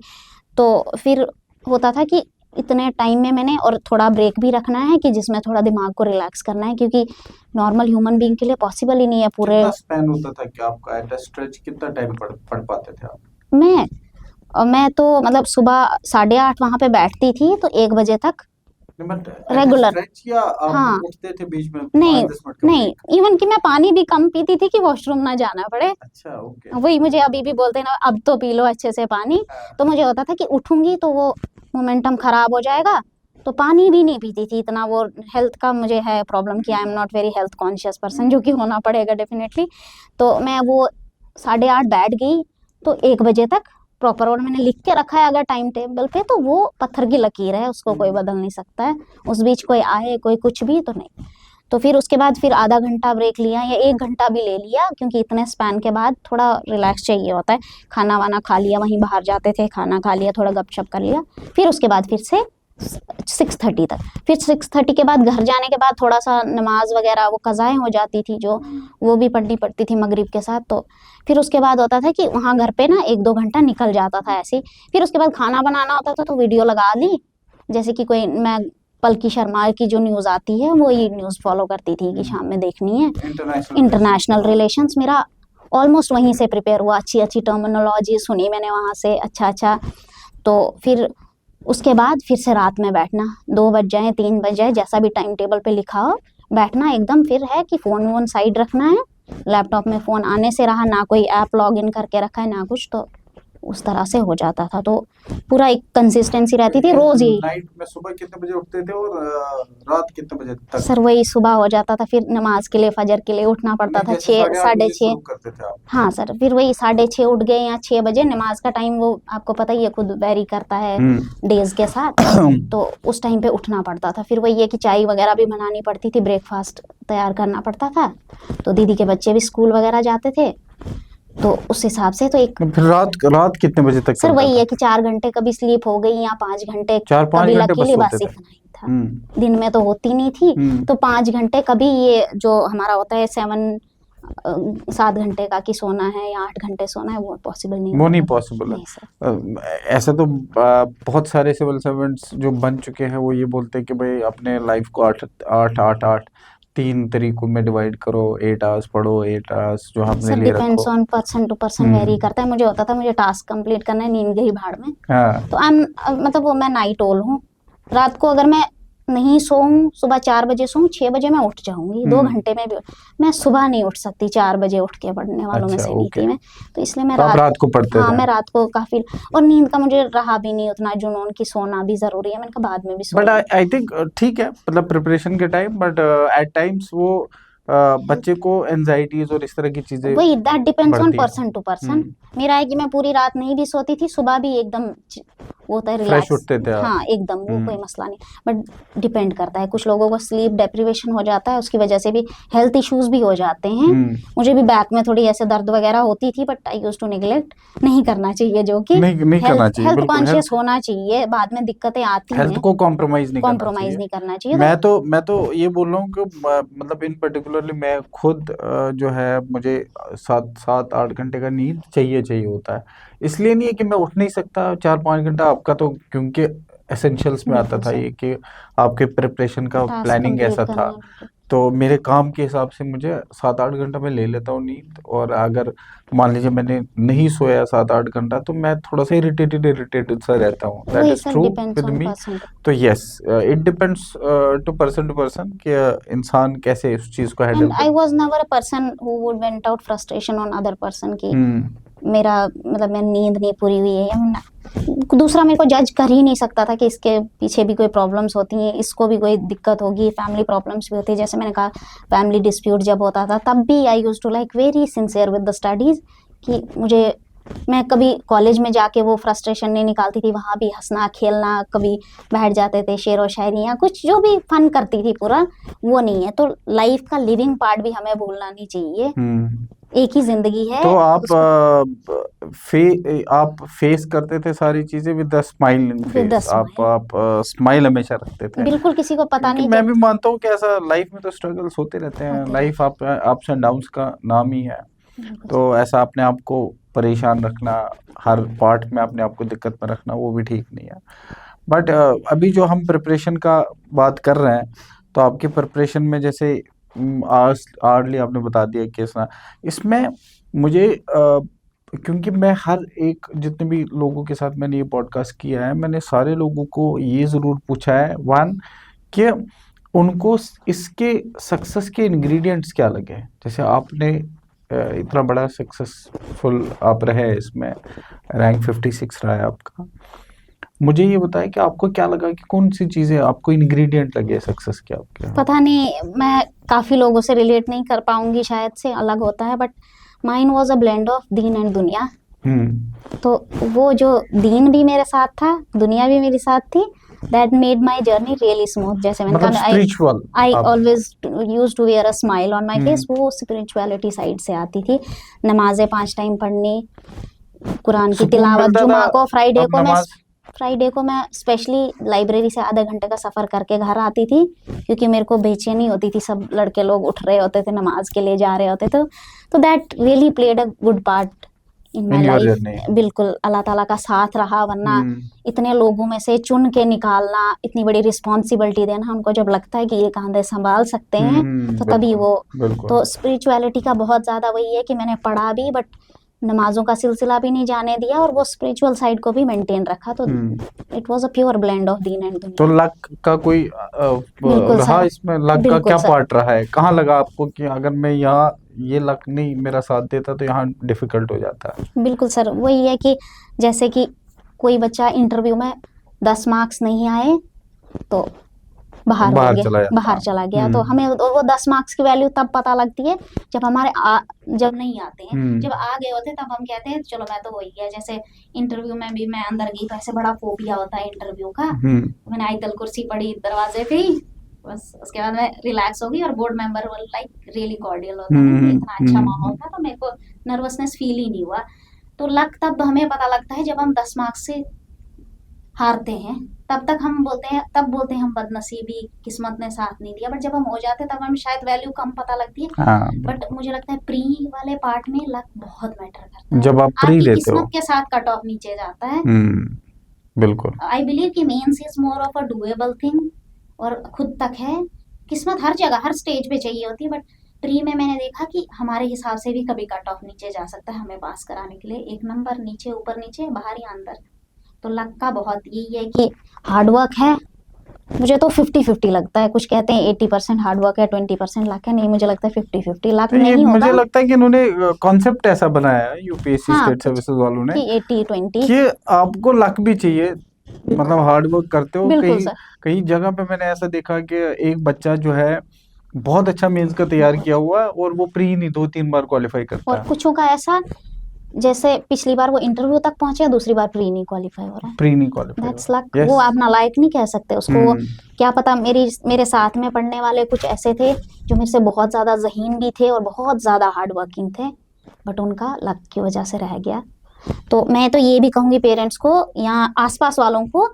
तो फिर होता था कि इतने टाइम में मैंने और थोड़ा ब्रेक भी रखना है कि जिसमें थोड़ा दिमाग को रिलैक्स करना है, क्योंकि नॉर्मल ह्यूमन बीइंग के लिए पॉसिबल ही नहीं है पूरे। कितना स्पैन होता था कि आपका एट अ स्ट्रेच कितना टाइम पढ़ पाते थे आप? मैं तो मतलब सुबह 8:30 वहां पे बैठती थी तो 1 बजे तक नहीं, but at a regular. Stretch या आप हाँ, उठते थे बीच में नहीं 5-10 मिनट का नहीं, ब्रेक? इवन कि मैं पानी भी कम पीती थी कि वॉशरूम ना जाना पड़े। अच्छा, ओके। वही मुझे अभी भी बोलते हैं ना, अब तो पी लो अच्छे से पानी। हाँ। तो मुझे होता था कि उठूंगी तो वो मोमेंटम खराब हो जाएगा, तो पानी भी नहीं पीती थी इतना। वो हेल्थ का मुझे है प्रॉब्लम कि I am not very health conscious person, जो कि होना पड़ेगा डेफिनेटली। तो मैं वो 8:30 बैठ गई तो 1 बजे तक प्रॉपर, और मैंने लिख के रखा है अगर टाइम टेबल पे, तो वो पत्थर की लकीर है, उसको कोई बदल नहीं सकता है। उस बीच कोई आए कोई कुछ भी तो नहीं। तो फिर उसके बाद फिर आधा घंटा ब्रेक लिया या 1 घंटा भी ले लिया, क्योंकि इतने स्पैन के बाद थोड़ा रिलैक्स चाहिए होता है। खाना वाना खा लिया, वहीं बाहर जाते थे, खाना खा लिया, थोड़ा गपशप कर लिया। फिर उसके बाद फिर से 6:30 तक, फिर 6:30 के बाद घर जाने के बाद थोड़ा सा नमाज वगैरह वो कज़ाएं हो जाती थी जो, वो भी पढ़नी पड़ती थी मगरिब के साथ। तो फिर उसके बाद होता था कि वहाँ घर पे ना 1-2 घंटा निकल जाता था ऐसे ही। फिर उसके बाद खाना बनाना होता था तो वीडियो लगा ली, जैसे कि कोई मैं पलकी शर्मा की जो न्यूज़ आती है वो ये न्यूज़ फॉलो करती थी कि शाम में देखनी है। इंटरनेशनल रिलेशंस मेरा ऑलमोस्ट वहीं से प्रिपेयर हुआ, अच्छी अच्छी टर्मिनोलॉजी सुनी मैंने वहाँ से, अच्छा। तो फिर उसके बाद फिर से रात में बैठना, 2 बज जाए 3 बज जाए, जैसा भी टाइम टेबल पे लिखा हो, बैठना एकदम। फिर है कि फ़ोन वोन साइड रखना है, लैपटॉप में फ़ोन आने से रहा, ना कोई ऐप लॉग इन करके रखा है ना कुछ, तो उस तरह से हो जाता था। तो पूरा एक कंसिस्टेंसी रहती थी रोज ही। नाइट में सुबह कितने बजे उठते थे और रात कितने बजे तक? सर वही सुबह हो जाता था, फिर नमाज के लिए फजर के लिए उठना पड़ता था 6 6:30। करते थे आप? हाँ सर, फिर वही 6:30 उठ गए या 6 बजे। नमाज का टाइम वो आपको पता ही है, खुद वेरी करता है डेज के साथ। तो उस टाइम पे उठना पड़ता था। फिर वही है कि चाय वगैरह भी बनानी पड़ती थी, ब्रेकफास्ट तैयार करना पड़ता था। तो दीदी के बच्चे भी स्कूल वगैरह जाते थे, तो उस हिसाब से तो एक फिर रात कितने बजे तक सर चलता वही था? है कि 4 घंटे कभी स्लीप हो गई या 5 घंटे, 4-5 कभी घंटे बस लकीली बस सोते थे? इतना ही था। दिन में तो होती नहीं थी, तो 5 घंटे, कभी ये जो हमारा होता है 7 घंटे का कि सोना है या 8 घंटे सोना है, वो पॉसिबल नहीं वो नहीं होता था। पॉसिबल है। नहीं सर। ऐसा तो बहुत सारे सिविल सर्वेंट्स जो बन चुके हैं वो ये बोलते हैं कि भाई अपने लाइफ को 3 तरीकों में डिवाइड करो, 8 आवर्स पढ़ो, 8 आवर्स जो हमने सर ले डिपेंड्स रखो। On person to person, vary करता है। मुझे होता था मुझे टास्क कंप्लीट करना है, नींद गई भाड़ में। हाँ। तो आई मतलब वो मैं नाइट ओल हूँ। रात को अगर मैं नहीं सोऊं, सुबह 4 बजे सोऊं, 6 बजे मैं उठ जाऊंगी, 2 घंटे में भी। मैं सुबह नहीं उठ सकती, 4 बजे उठ के पढ़ने वालों में अच्छा, से नहीं थी ओके। मैं। तो इसलिए मैं तो आप रात को पढ़ते हाँ थे? मैं रात को काफी, और नींद का मुझे रहा भी नहीं उतना जुनून की सोना भी जरूरी है। मैंने कहा बाद में भी सो बट लूं। आई थिंक ठीक है, मतलब प्रिपरेशन के टाइम, बट एट टाइम्स वो बच्चे को एंजाइटीज और इस तरह की चीजें वही दैट डिपेंड्स ऑन बढ़ती हैं। Person to person. मेरा है कि मैं पूरी रात नहीं भी सोती थी, सुबह भी एकदम वो होता है फ्रेश रिलैक्स। उठते थे आप? हाँ एकदम, वो कोई मसला नहीं। बट डिपेंड करता है, कुछ लोगों को स्लीप डेप्रिवेशन हो जाता है, उसकी वजह से भी हेल्थ इश्यूज भी हो जाते हैं। मुझे भी बैक में थोड़ी ऐसे दर्द वगैरह होती थी, but I used to neglect. नहीं करना चाहिए, जो कि नहीं करना चाहिए, हेल्थ बिल्कुल। कॉन्शियस होना चाहिए, बाद में दिक्कतें आती हेल्थ हैं, को कॉम्प्रोमाइज नहीं करना कॉम्प्रोमाइज चाहिए। नहीं करना चाहिए। मैं तो ये बोल रहा हूँ कि मतलब इन पर्टिकुलरली मैं खुद जो है मुझे 7-8 घंटे का नींद चाहिए होता है। इसलिए नहीं है कि मैं उठ नहीं सकता 4-5 घंटा, आपका तो क्योंकि एसेंशियल्स में आता बिल्कुल था सर, ये कि आपके प्रिपरेशन का टास्क प्लानिंग कंप्लीट ऐसा करना था। है बिल्कुल। तो मेरे काम के हिसाब से मुझे 7-8 घंटा मैं ले लेता हूँ नींद, और अगर मान लीजिए मैंने नहीं सोया 7-8 घंटा तो मैं थोड़ा सा इरिटेटेड सा रहता हूँ। दैट वही is sir true depends with on me. Person. तो yes, it depends to person कि इंसान कैसे उस चीज को हैंडल एंड आई करता was never a person who would went out frustration on other person की है। मेरा मतलब मैं नींद नहीं पूरी हुई है, या दूसरा मेरे को जज कर ही नहीं सकता था कि इसके पीछे भी कोई प्रॉब्लम्स होती हैं, इसको भी कोई दिक्कत होगी, फैमिली प्रॉब्लम्स भी होती है। जैसे मैंने कहा फैमिली डिस्प्यूट जब होता था तब भी I used to like very sincere with the studies, कि मुझे, मैं कभी कॉलेज में जाके वो फ्रस्ट्रेशन नहीं निकालती थी, वहाँ भी हंसना खेलना, कभी बैठ जाते थे शेर व शायरी या कुछ जो भी फन करती थी, पूरा वो नहीं है। तो लाइफ का लिविंग पार्ट भी हमें भूलना नहीं चाहिए, एक ही जिंदगी है। तो आप फेस करते थे सारी चीजें with the smile in with the face, smile, आप स्माइल हमेशा रखते थे? बिल्कुल किसी को पता क्योंकि नहीं मैं कि भी मानता हूँ कि ऐसा लाइफ में तो स्ट्रगल्स होते रहते हैं, होते लाइफ अप्स एंड डाउन्स का नाम ही है। बिल्कुल तो ऐसा अपने आप को परेशान रखना, हर पार्ट में अपने आप को दिक्कत में रखना, वो भी ठीक नहीं है। बट अभी जो हम प्रिपरेशन का बात कर रहे हैं, तो आपकी प्रिपरेशन में जैसे आज आर्ली आपने बता दिया कि इसमें मुझे क्योंकि मैं हर एक जितने भी लोगों के साथ मैंने ये पॉडकास्ट किया है, मैंने सारे लोगों को ये ज़रूर पूछा है, वन, कि उनको इसके सक्सेस के इंग्रेडिएंट्स क्या लगे। जैसे आपने इतना बड़ा सक्सेसफुल आप रहे, इसमें रैंक 56 रहा है आपका, मुझे ये बताया कि आपको क्या लगा कि कौन सी चीज़ें आपको इंग्रेडिएंट लगे सक्सेस के आपके। पता नहीं, मैं काफ़ी लोगों से रिलेट नहीं कर पाऊंगी, शायद से अलग होता है, but mine was a blend of Deen and दुनिया। तो वो जो दीन भी मेरे साथ था, दुनिया भी मेरे साथ थी, that made my journey really smooth। जैसे मैंने कहा, spiritual, I always used to wear a smile on my face। वो स्पिरिचुअलिटी साइड से आती थी। नमाजें 5 टाइम पढ़नी, कुरान की तिलावत, जुमा को, फ्राइडे को मैं स्पेशली लाइब्रेरी से आधे घंटे का सफ़र करके घर आती थी, क्योंकि मेरे को बेचैनी होती थी, सब लड़के लोग उठ रहे होते थे, नमाज के लिए जा रहे होते थे। तो that really played a good part in my life. बिल्कुल अल्लाह ताला का साथ रहा, वरना इतने लोगों में से चुन के निकालना, इतनी बड़ी रिस्पॉन्सिबिलिटी देना, उनको जब लगता है कि ये कंधे संभाल सकते हैं तो तभी वो। तो स्पिरिचुअलिटी का बहुत ज़्यादा वही है कि मैंने पढ़ा भी, बट नमाजों का सिलसिला भी नहीं जाने दिया, और वो स्पिरिचुअल साइड को भी मेंटेन रखा। तो it was a pure blend of Deen and दुनिया। तो लक का कोई रहा इसमें? लक का क्या पार्ट रहा है? कहाँ लगा आपको कि अगर मैं यहाँ ये लक नहीं मेरा साथ देता तो यहाँ डिफिकल्ट हो जाता है? बिल्कुल सर, वही है कि जैसे कि कोई बच्चा इंटरव्यू में 10 मार्क्स नहीं आए तो बाहर चला गया। तो हमें वो 10 मार्क्स की वैल्यू तब पता लगती है जब हमारे जब नहीं आते हैं। जब आ गए होते तब हम कहते हैं चलो मैं तो हो ही गया। जैसे इंटरव्यू में भी मैं अंदर गई तो ऐसे बड़ा फोबिया होता है इंटरव्यू का। मैंने आयतल कुर्सी पढ़ी दरवाजे पे ही, बस उसके बाद मैं रिलैक्स हो गई, और board member like really cordial होता है, इतना अच्छा माहौल था, तो मेरे को नर्वसनेस फील ही नहीं हुआ। तो लक तब हमें पता लगता है जब हम 10 मार्क्स से हारते हैं, तब तक हम बोलते हैं हम बदनसीबी, किस्मत ने साथ नहीं दिया। बट जब हम हो जाते तब हमें शायद वैल्यू कम पता लगती है। बट मुझे लगता है प्री वाले पार्ट में लक बहुत मैटर करता है। जब आप प्री देते हो, किस्मत के साथ कट ऑफ नीचे जाता है। बिल्कुल। आई बिलीव कि mains is more of a doable thing, और खुद तक है। किस्मत हर जगह हर स्टेज पे चाहिए होती है, बट प्री में मैंने देखा कि हमारे हिसाब से भी कभी कट ऑफ नीचे जा सकता है हमें पास कराने के लिए। 1 नंबर नीचे, ऊपर नीचे, बाहर या अंदर। तो लक का बहुत यही है कि हार्डवर्क है। मुझे तो 50-50 लगता है। कुछ कहते हैं 80% हार्डवर्क है, 20% लक है। नहीं, मुझे लगता है 50-50 लक नहीं होगा। मुझे लगता है कि इन्होंने कॉन्सेप्ट ऐसा बनाया है यूपीएससी स्टेट सर्विसेज वालों ने कि 80-20 कि आपको लक भी चाहिए, मतलब हार्डवर्क करते हो। कई जगह पे मैंने ऐसा देखा कि एक बच्चा जो है बहुत अच्छा मेंस का तैयार किया हुआ है और वो प्री नहीं 2-3 बार क्वालिफाई करता है। और कुछों का ऐसा, जैसे पिछली बार वो इंटरव्यू तक पहुंचे, दूसरी बार प्री नहीं क्वालिफाई हो रहा है। That's luck. वो आप नालायक नहीं कह सकते उसको। क्या पता मेरे साथ में पढ़ने वाले कुछ ऐसे थे जो मेरे से बहुत ज्यादा ज़हीन भी थे और बहुत ज्यादा हार्ड वर्किंग थे, बट उनका लक की वजह से रह गया। तो मैं तो ये भी कहूंगी पेरेंट्स को या आसपास वालों को,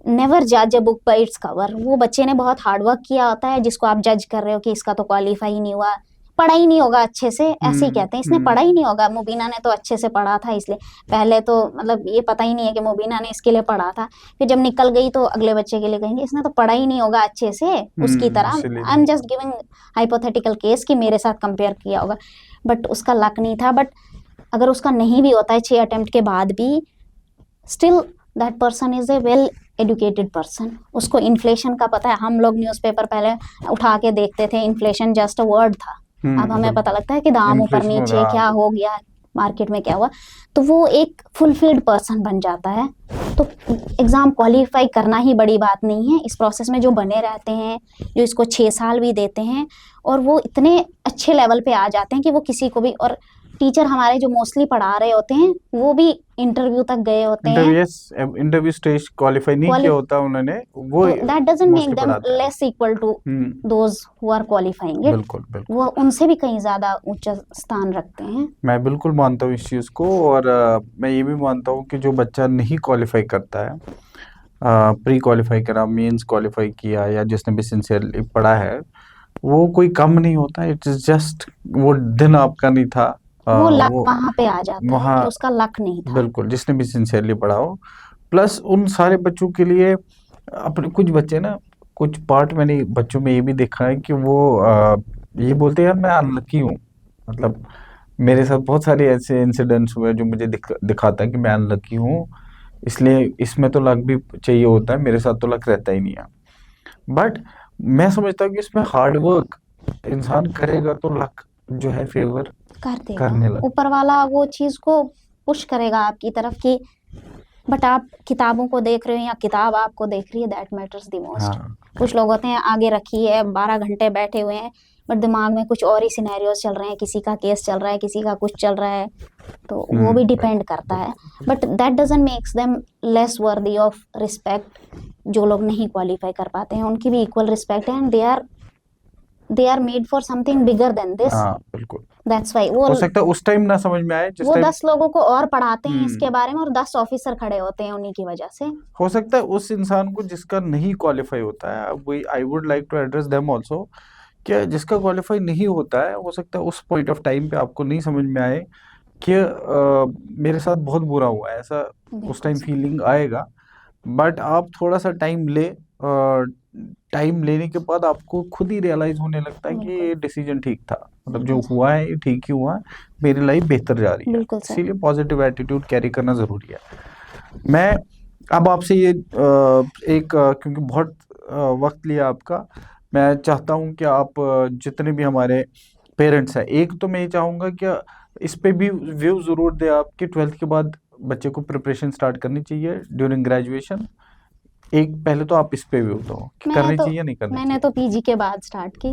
नेवर जज a book by its cover. वो बच्चे ने बहुत हार्ड वर्क किया होता है जिसको आप जज कर रहे हो कि इसका तो क्वालिफाई नहीं हुआ, पढ़ा ही नहीं होगा अच्छे से, ऐसे ही कहते हैं इसने पढ़ा ही नहीं होगा। मुबीना ने तो अच्छे से पढ़ा था, इसलिए पहले तो मतलब ये पता ही नहीं है कि मुबीना ने इसके लिए पढ़ा था। फिर जब निकल गई तो अगले बच्चे के लिए कहेंगे इसने तो पढ़ा ही नहीं होगा अच्छे से उसकी तरह। I am just giving hypothetical case कि मेरे साथ कंपेयर किया होगा, बट उसका लक नहीं था। बट अगर उसका नहीं भी होता है 6 अटेम्प्ट के बाद भी, still that person is a well educated person. उसको इन्फ्लेशन का पता है। हम लोग न्यूज़पेपर पहले उठा के देखते थे, इन्फ्लेशन जस्ट अ वर्ड था। अब हमें पता लगता है कि दाम ऊपर नीचे क्या हो गया, मार्केट में क्या हुआ। तो वो एक फुलफिल्ड पर्सन बन जाता है। तो एग्ज़ाम क्वालिफाई करना ही बड़ी बात नहीं है। इस प्रोसेस में जो बने रहते हैं, जो इसको 6 साल भी देते हैं, और वो इतने अच्छे लेवल पे आ जाते हैं कि वो किसी को भी, और टीचर हमारे जो मोस्टली पढ़ा रहे होते हैं वो भी इंटरव्यू तक गए होते हैं। इंटरव्यू स्टेज क्वालिफाई नहीं किया होता उन्होंने, वो that doesn't make them less equal to those who are qualifying it. बिल्कुल। वो उनसे भी कहीं ज्यादा ऊंचा स्थान रखते हैं। मैं बिल्कुल मानता हूँ इस चीज को, और मैं ये भी मानता हूँ कि जो बच्चा नहीं क्वालिफाई करता है, प्री क्वालिफाई करा, मेंस क्वालिफाई किया, या जिसने भी सिंसियरली पढ़ा है, वो कोई कम नहीं होता। इट इज जस्ट वो दिन आपका नहीं था, वो लक वो वहां पे आ जाता है वहाँ कि उसका लक नहीं था। बिल्कुल, जिसने भी सिंसियरली पढ़ा हो। प्लस उन सारे बच्चों के लिए अपने कुछ बच्चे ना, कुछ पार्ट मैंने बच्चों में ये भी देखा है कि वो ये बोलते हैं यार मैं अनलकी हूँ। मतलब मेरे साथ बहुत सारे ऐसे इंसिडेंट्स हुए जो मुझे दिखाता है कि मैं अनलकी हूँ, इसलिए इसमें तो लक भी चाहिए होता है, मेरे साथ तो लक रहता ही नहीं है। बट मैं समझता हूँ कि इसमें हार्ड वर्क इंसान करेगा तो लक जो है फेवर कर देगा, करने लगता ऊपर वाला वो चीज को पुश करेगा आपकी तरफ की। बट आप किताबों को देख रहे हो या किताब आपको देख रही है, दैट मैटर्स द है। मोस्ट। हाँ, कुछ लोग होते हैं आगे रखी है, 12 घंटे बैठे हुए हैं, बट दिमाग में कुछ और ही सिनेरियोज चल रहे हैं, किसी का केस चल रहा है, किसी का कुछ चल रहा है, तो वो भी डिपेंड करता है। But that doesn't makes them less worthy of respect. जो लोग नहीं क्वालिफाई कर पाते हैं उनकी भी इक्वल रिस्पेक्ट है, and they are made for something bigger than this. हाँ, बिल्कुल। दैट्स वाई हो सकता है उस टाइम ना समझ में आए जिस वो टाइम 10 लोगों को और पढ़ाते हैं इसके हम्म बारे में, और 10 ऑफिसर खड़े होते हैं उन्हीं की वजह से। हो सकता है उस इंसान को जिसका नहीं क्वालिफाई होता है, वही I would like to address them also, कि जिसका क्वालिफाई नहीं होता है, हो सकता है उस पॉइंट ऑफ टाइम पे आपको नहीं समझ में आए कि मेरे साथ बहुत बुरा हुआ है, ऐसा उस बिल्कुल टाइम सर। फीलिंग आएगा। बट आप थोड़ा सा टाइम ले, टाइम लेने के बाद आपको खुद ही रियलाइज होने लगता है कि बिल्कुल ये डिसीजन ठीक था, मतलब जो बिल्कुल सर। हुआ है ये ठीक ही हुआ है, मेरी लाइफ बेहतर जा रही है। बिल्कुल सर। इसीलिए पॉजिटिव एटीट्यूड कैरी करना ज़रूरी है। मैं अब आपसे ये एक क्योंकि बहुत वक्त लिया आपका, मैं चाहता हूँ कि आप जितने भी हमारे पेरेंट्स हैं, एक तो मैं ये चाहूँगा कि इस पे भी व्यू ज़रूर दें आप कि 12th के बाद बच्चे को प्रिपरेशन स्टार्ट करनी चाहिए ड्यूरिंग ग्रेजुएशन। एक पहले तो आप इस पे व्यू दो कि मैंने करनी तो चाहिए नहीं करनी मैंने चाहिए। तो पीजी के बाद स्टार्ट की,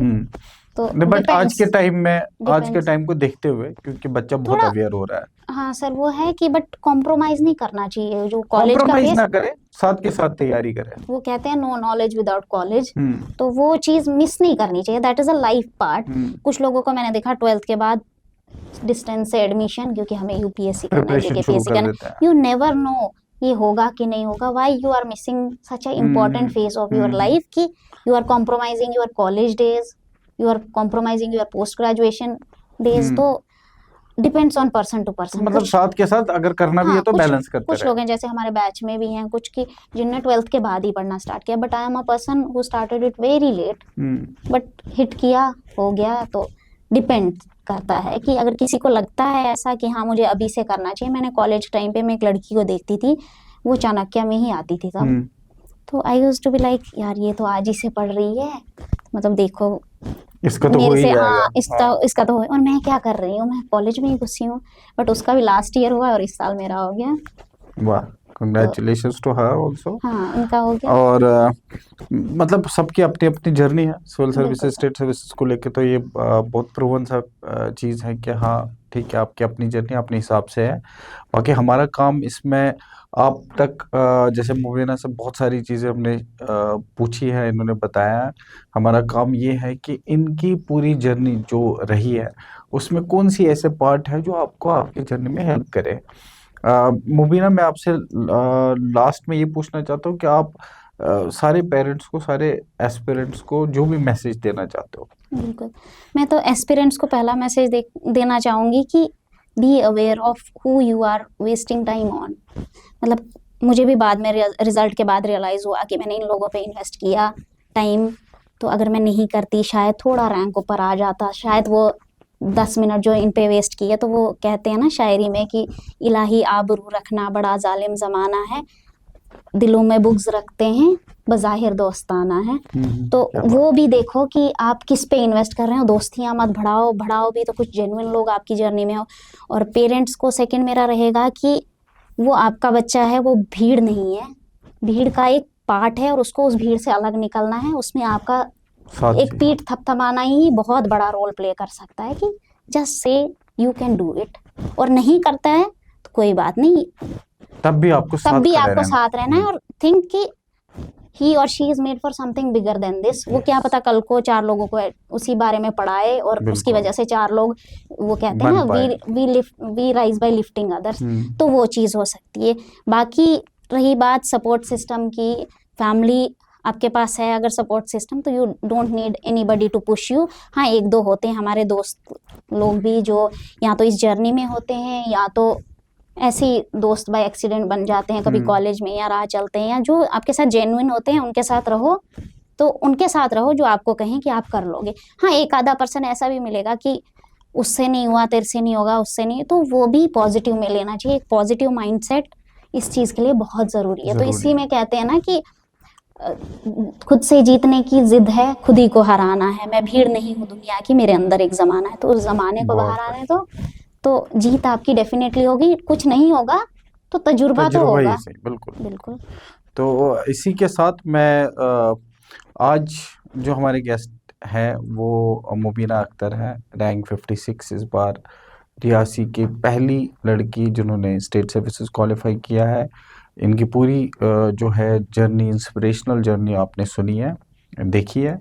तो नहीं, बट आज के डिपेंड्स। टाइम में, आज के डिपेंड्स टाइम को देखते हुए, क्योंकि बच्चा बहुत थोड़ा। अवेयर हो रहा है, हाँ सर, वो है कि बट कॉम्प्रोमाइज नहीं करना चाहिए जो कॉलेज का कॉम्प्रोमाइज फेस। ना करे, साथ के साथ तैयारी करे। वो कहते हैं नो नॉलेज विदाउट कॉलेज, हम्म तो वो चीज मिस नहीं करनी चाहिए, that is a life part. हम्म कुछ लोगों को मैंने देखा 12th के बाद डिस्टेंस से एडमिशन, क्योंकि हमें यूपीएससी करना है, प्रिपरेशन शुरू जेकेपीएससी कर करना देता है, है। यू नेवर नो ये होगा कि नहीं होगा। Why you are missing such a important phase of your hmm life कि you are compromising your college days, you are compromising your post graduation days. हम्म तो डिपेंड्स ऑन पर्सन टू तो person. मतलब कुछ, साथ के साथ अगर करना भी है हाँ, तो कुछ बैलेंस करते कुछ रहे। लोग हैं जैसे हमारे बैच में भी हैं कुछ की जिनने 12th के बाद ही पढ़ना स्टार्ट किया, but I am a person who started it very late, but hit किया, हो गया। तो डिपेंड करता है कि अगर किसी को लगता है ऐसा कि हाँ मुझे अभी से करना चाहिए। मैंने कॉलेज टाइम पे मैं एक लड़की को देखती थी, वो चाणक्य में ही आती थी तब, हम्म तो I used to be like यार ये तो आज ही से पढ़ रही है, मतलब देखो इसका तो हो मेरे ही से, जाएगा। हाँ इसका तो हो, और मैं क्या कर रही हूँ, मैं कॉलेज में ही घुसी हूँ। बट उसका भी लास्ट ईयर हुआ और इस साल मेरा हो गया। वाह, तो कंग्रेचुलेशंस टू हर आल्सो। हाँ, उनका हो गया। और मतलब सबकी अपनी अपनी जर्नी है सिविल बिल्कुल सर्विसेज, सर। स्टेट सर्विसेज को लेके, तो ये बहुत प्रूवन सा चीज़ है कि हाँ ठीक है, आपकी अपनी जर्नी अपने हिसाब से है। बाकी हमारा काम इसमें आप तक जैसे मुबीना से बहुत सारी चीज़ें हमने पूछी है, इन्होंने बताया है। हमारा काम ये है कि इनकी पूरी जर्नी जो रही है उसमें कौन सी ऐसे पार्ट है जो आपको आपकी जर्नी में हेल्प करे। मुबीना, मैं आपसे लास्ट में ये पूछना चाहता हूँ कि आप सारे पेरेंट्स को, सारे एस्पिरेंट्स को जो भी मैसेज देना चाहते हो। बिल्कुल, मैं तो एस्पिरेंट्स को पहला मैसेज देना चाहूंगी कि be aware of who you are wasting time on. मतलब मुझे भी बाद में रिजल्ट के बाद रियलाइज हुआ कि मैंने इन लोगों पे इन्वेस्ट किया टाइम, तो अगर मैं नहीं करती शायद थोड़ा रैंक ऊपर आ जाता, शायद वो 10 मिनट जो इन पे वेस्ट किए। तो वो कहते हैं ना शायरी में कि इलाही आबरू रखना बड़ा जालिम जमाना है, दिलों में बुग्ज रखते हैं बज़ाहिर दोस्ताना है। तो क्या वो बात। भी देखो कि आप किस पे इन्वेस्ट कर रहे हो, दोस्तियां मत बढ़ाओ भी तो कुछ जेन्युइन लोग आपकी जर्नी में हो। और पेरेंट्स को सेकंड मेरा रहेगा कि वो आपका बच्चा है, वो भीड़ नहीं है, भीड़ का एक पार्ट है और उसको उस भीड़ से अलग निकलना है। उसमें आपका साथ एक जी। पीठ थपथपाना ही बहुत बड़ा रोल प्ले कर सकता है कि just say you can do it. और नहीं करता है तो कोई बात नहीं, तब भी आपको तब साथ भी खड़े आपको रहना। साथ रहना है। और थिंक कि ही और she is made for something bigger than this. वो क्या पता कल को 4 लोगों को उसी बारे में पढ़ाए और उसकी बिल्कुल वजह से 4 लोग, वो कहते हैं बन ना, पाए। We rise by lifting others. हम्म तो वो चीज़ हो सकती है। बाकी रही बात सपोर्ट सिस्टम की, फैमिली आपके पास है अगर सपोर्ट सिस्टम, तो you don't need anybody to push you. हाँ, एक दो होते हैं हमारे दोस्त लोग भी जो या तो इस जर्नी में होते हैं या तो ऐसे ही दोस्त बाय एक्सीडेंट बन जाते हैं कभी कॉलेज में या राह चलते हैं, या जो आपके साथ जेन्युइन होते हैं उनके साथ रहो, तो उनके साथ रहो जो आपको कहें कि आप कर लोगे। हाँ, एक आधा पर्सन ऐसा भी मिलेगा कि उससे नहीं हुआ, तेरे से नहीं होगा, उससे नहीं, तो वो भी पॉजिटिव में लेना चाहिए। एक पॉजिटिव माइंडसेट इस चीज़ के लिए बहुत ज़रूरी है। तो ज़रूरी इसी है। में कहते हैं ना कि खुद से जीतने की जिद है, खुद ही को हराना है। मैं भीड़ नहीं हूँ दुनिया की, मेरे अंदर एक ज़माना है। तो उस ज़माने को बहुत बाहर आने दो, तो जीत आपकी डेफिनेटली होगी। कुछ नहीं होगा तो तजुर्बा तो तजुर्बा ही होगा। सही, बिल्कुल। बिल्कुल। तो इसी के साथ मैं आज जो हमारे गेस्ट हैं वो मुबीना अख्तर हैं, रैंक 56 इस बार, रियासी की पहली लड़की जिन्होंने स्टेट सर्विसेज क्वालिफाई किया है। इनकी पूरी जो है जर्नी, इंस्पिरेशनल जर्नी आपने सुनी है, देखी है,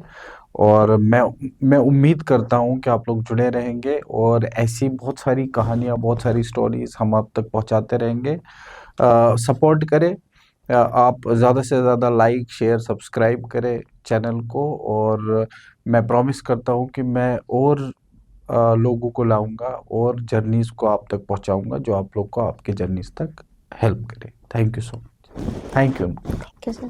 और मैं उम्मीद करता हूँ कि आप लोग जुड़े रहेंगे और ऐसी बहुत सारी कहानियाँ, बहुत सारी स्टोरीज हम आप तक पहुँचाते रहेंगे। सपोर्ट करें, आप ज़्यादा से ज़्यादा लाइक, शेयर, सब्सक्राइब करें चैनल को, और मैं प्रॉमिस करता हूँ कि मैं और लोगों को लाऊंगा और जर्नीज़ को आप तक पहुँचाऊंगा जो आप लोग को आपके जर्नीज़ तक हेल्प करे। Thank you so much. Thank you. Thank you sir.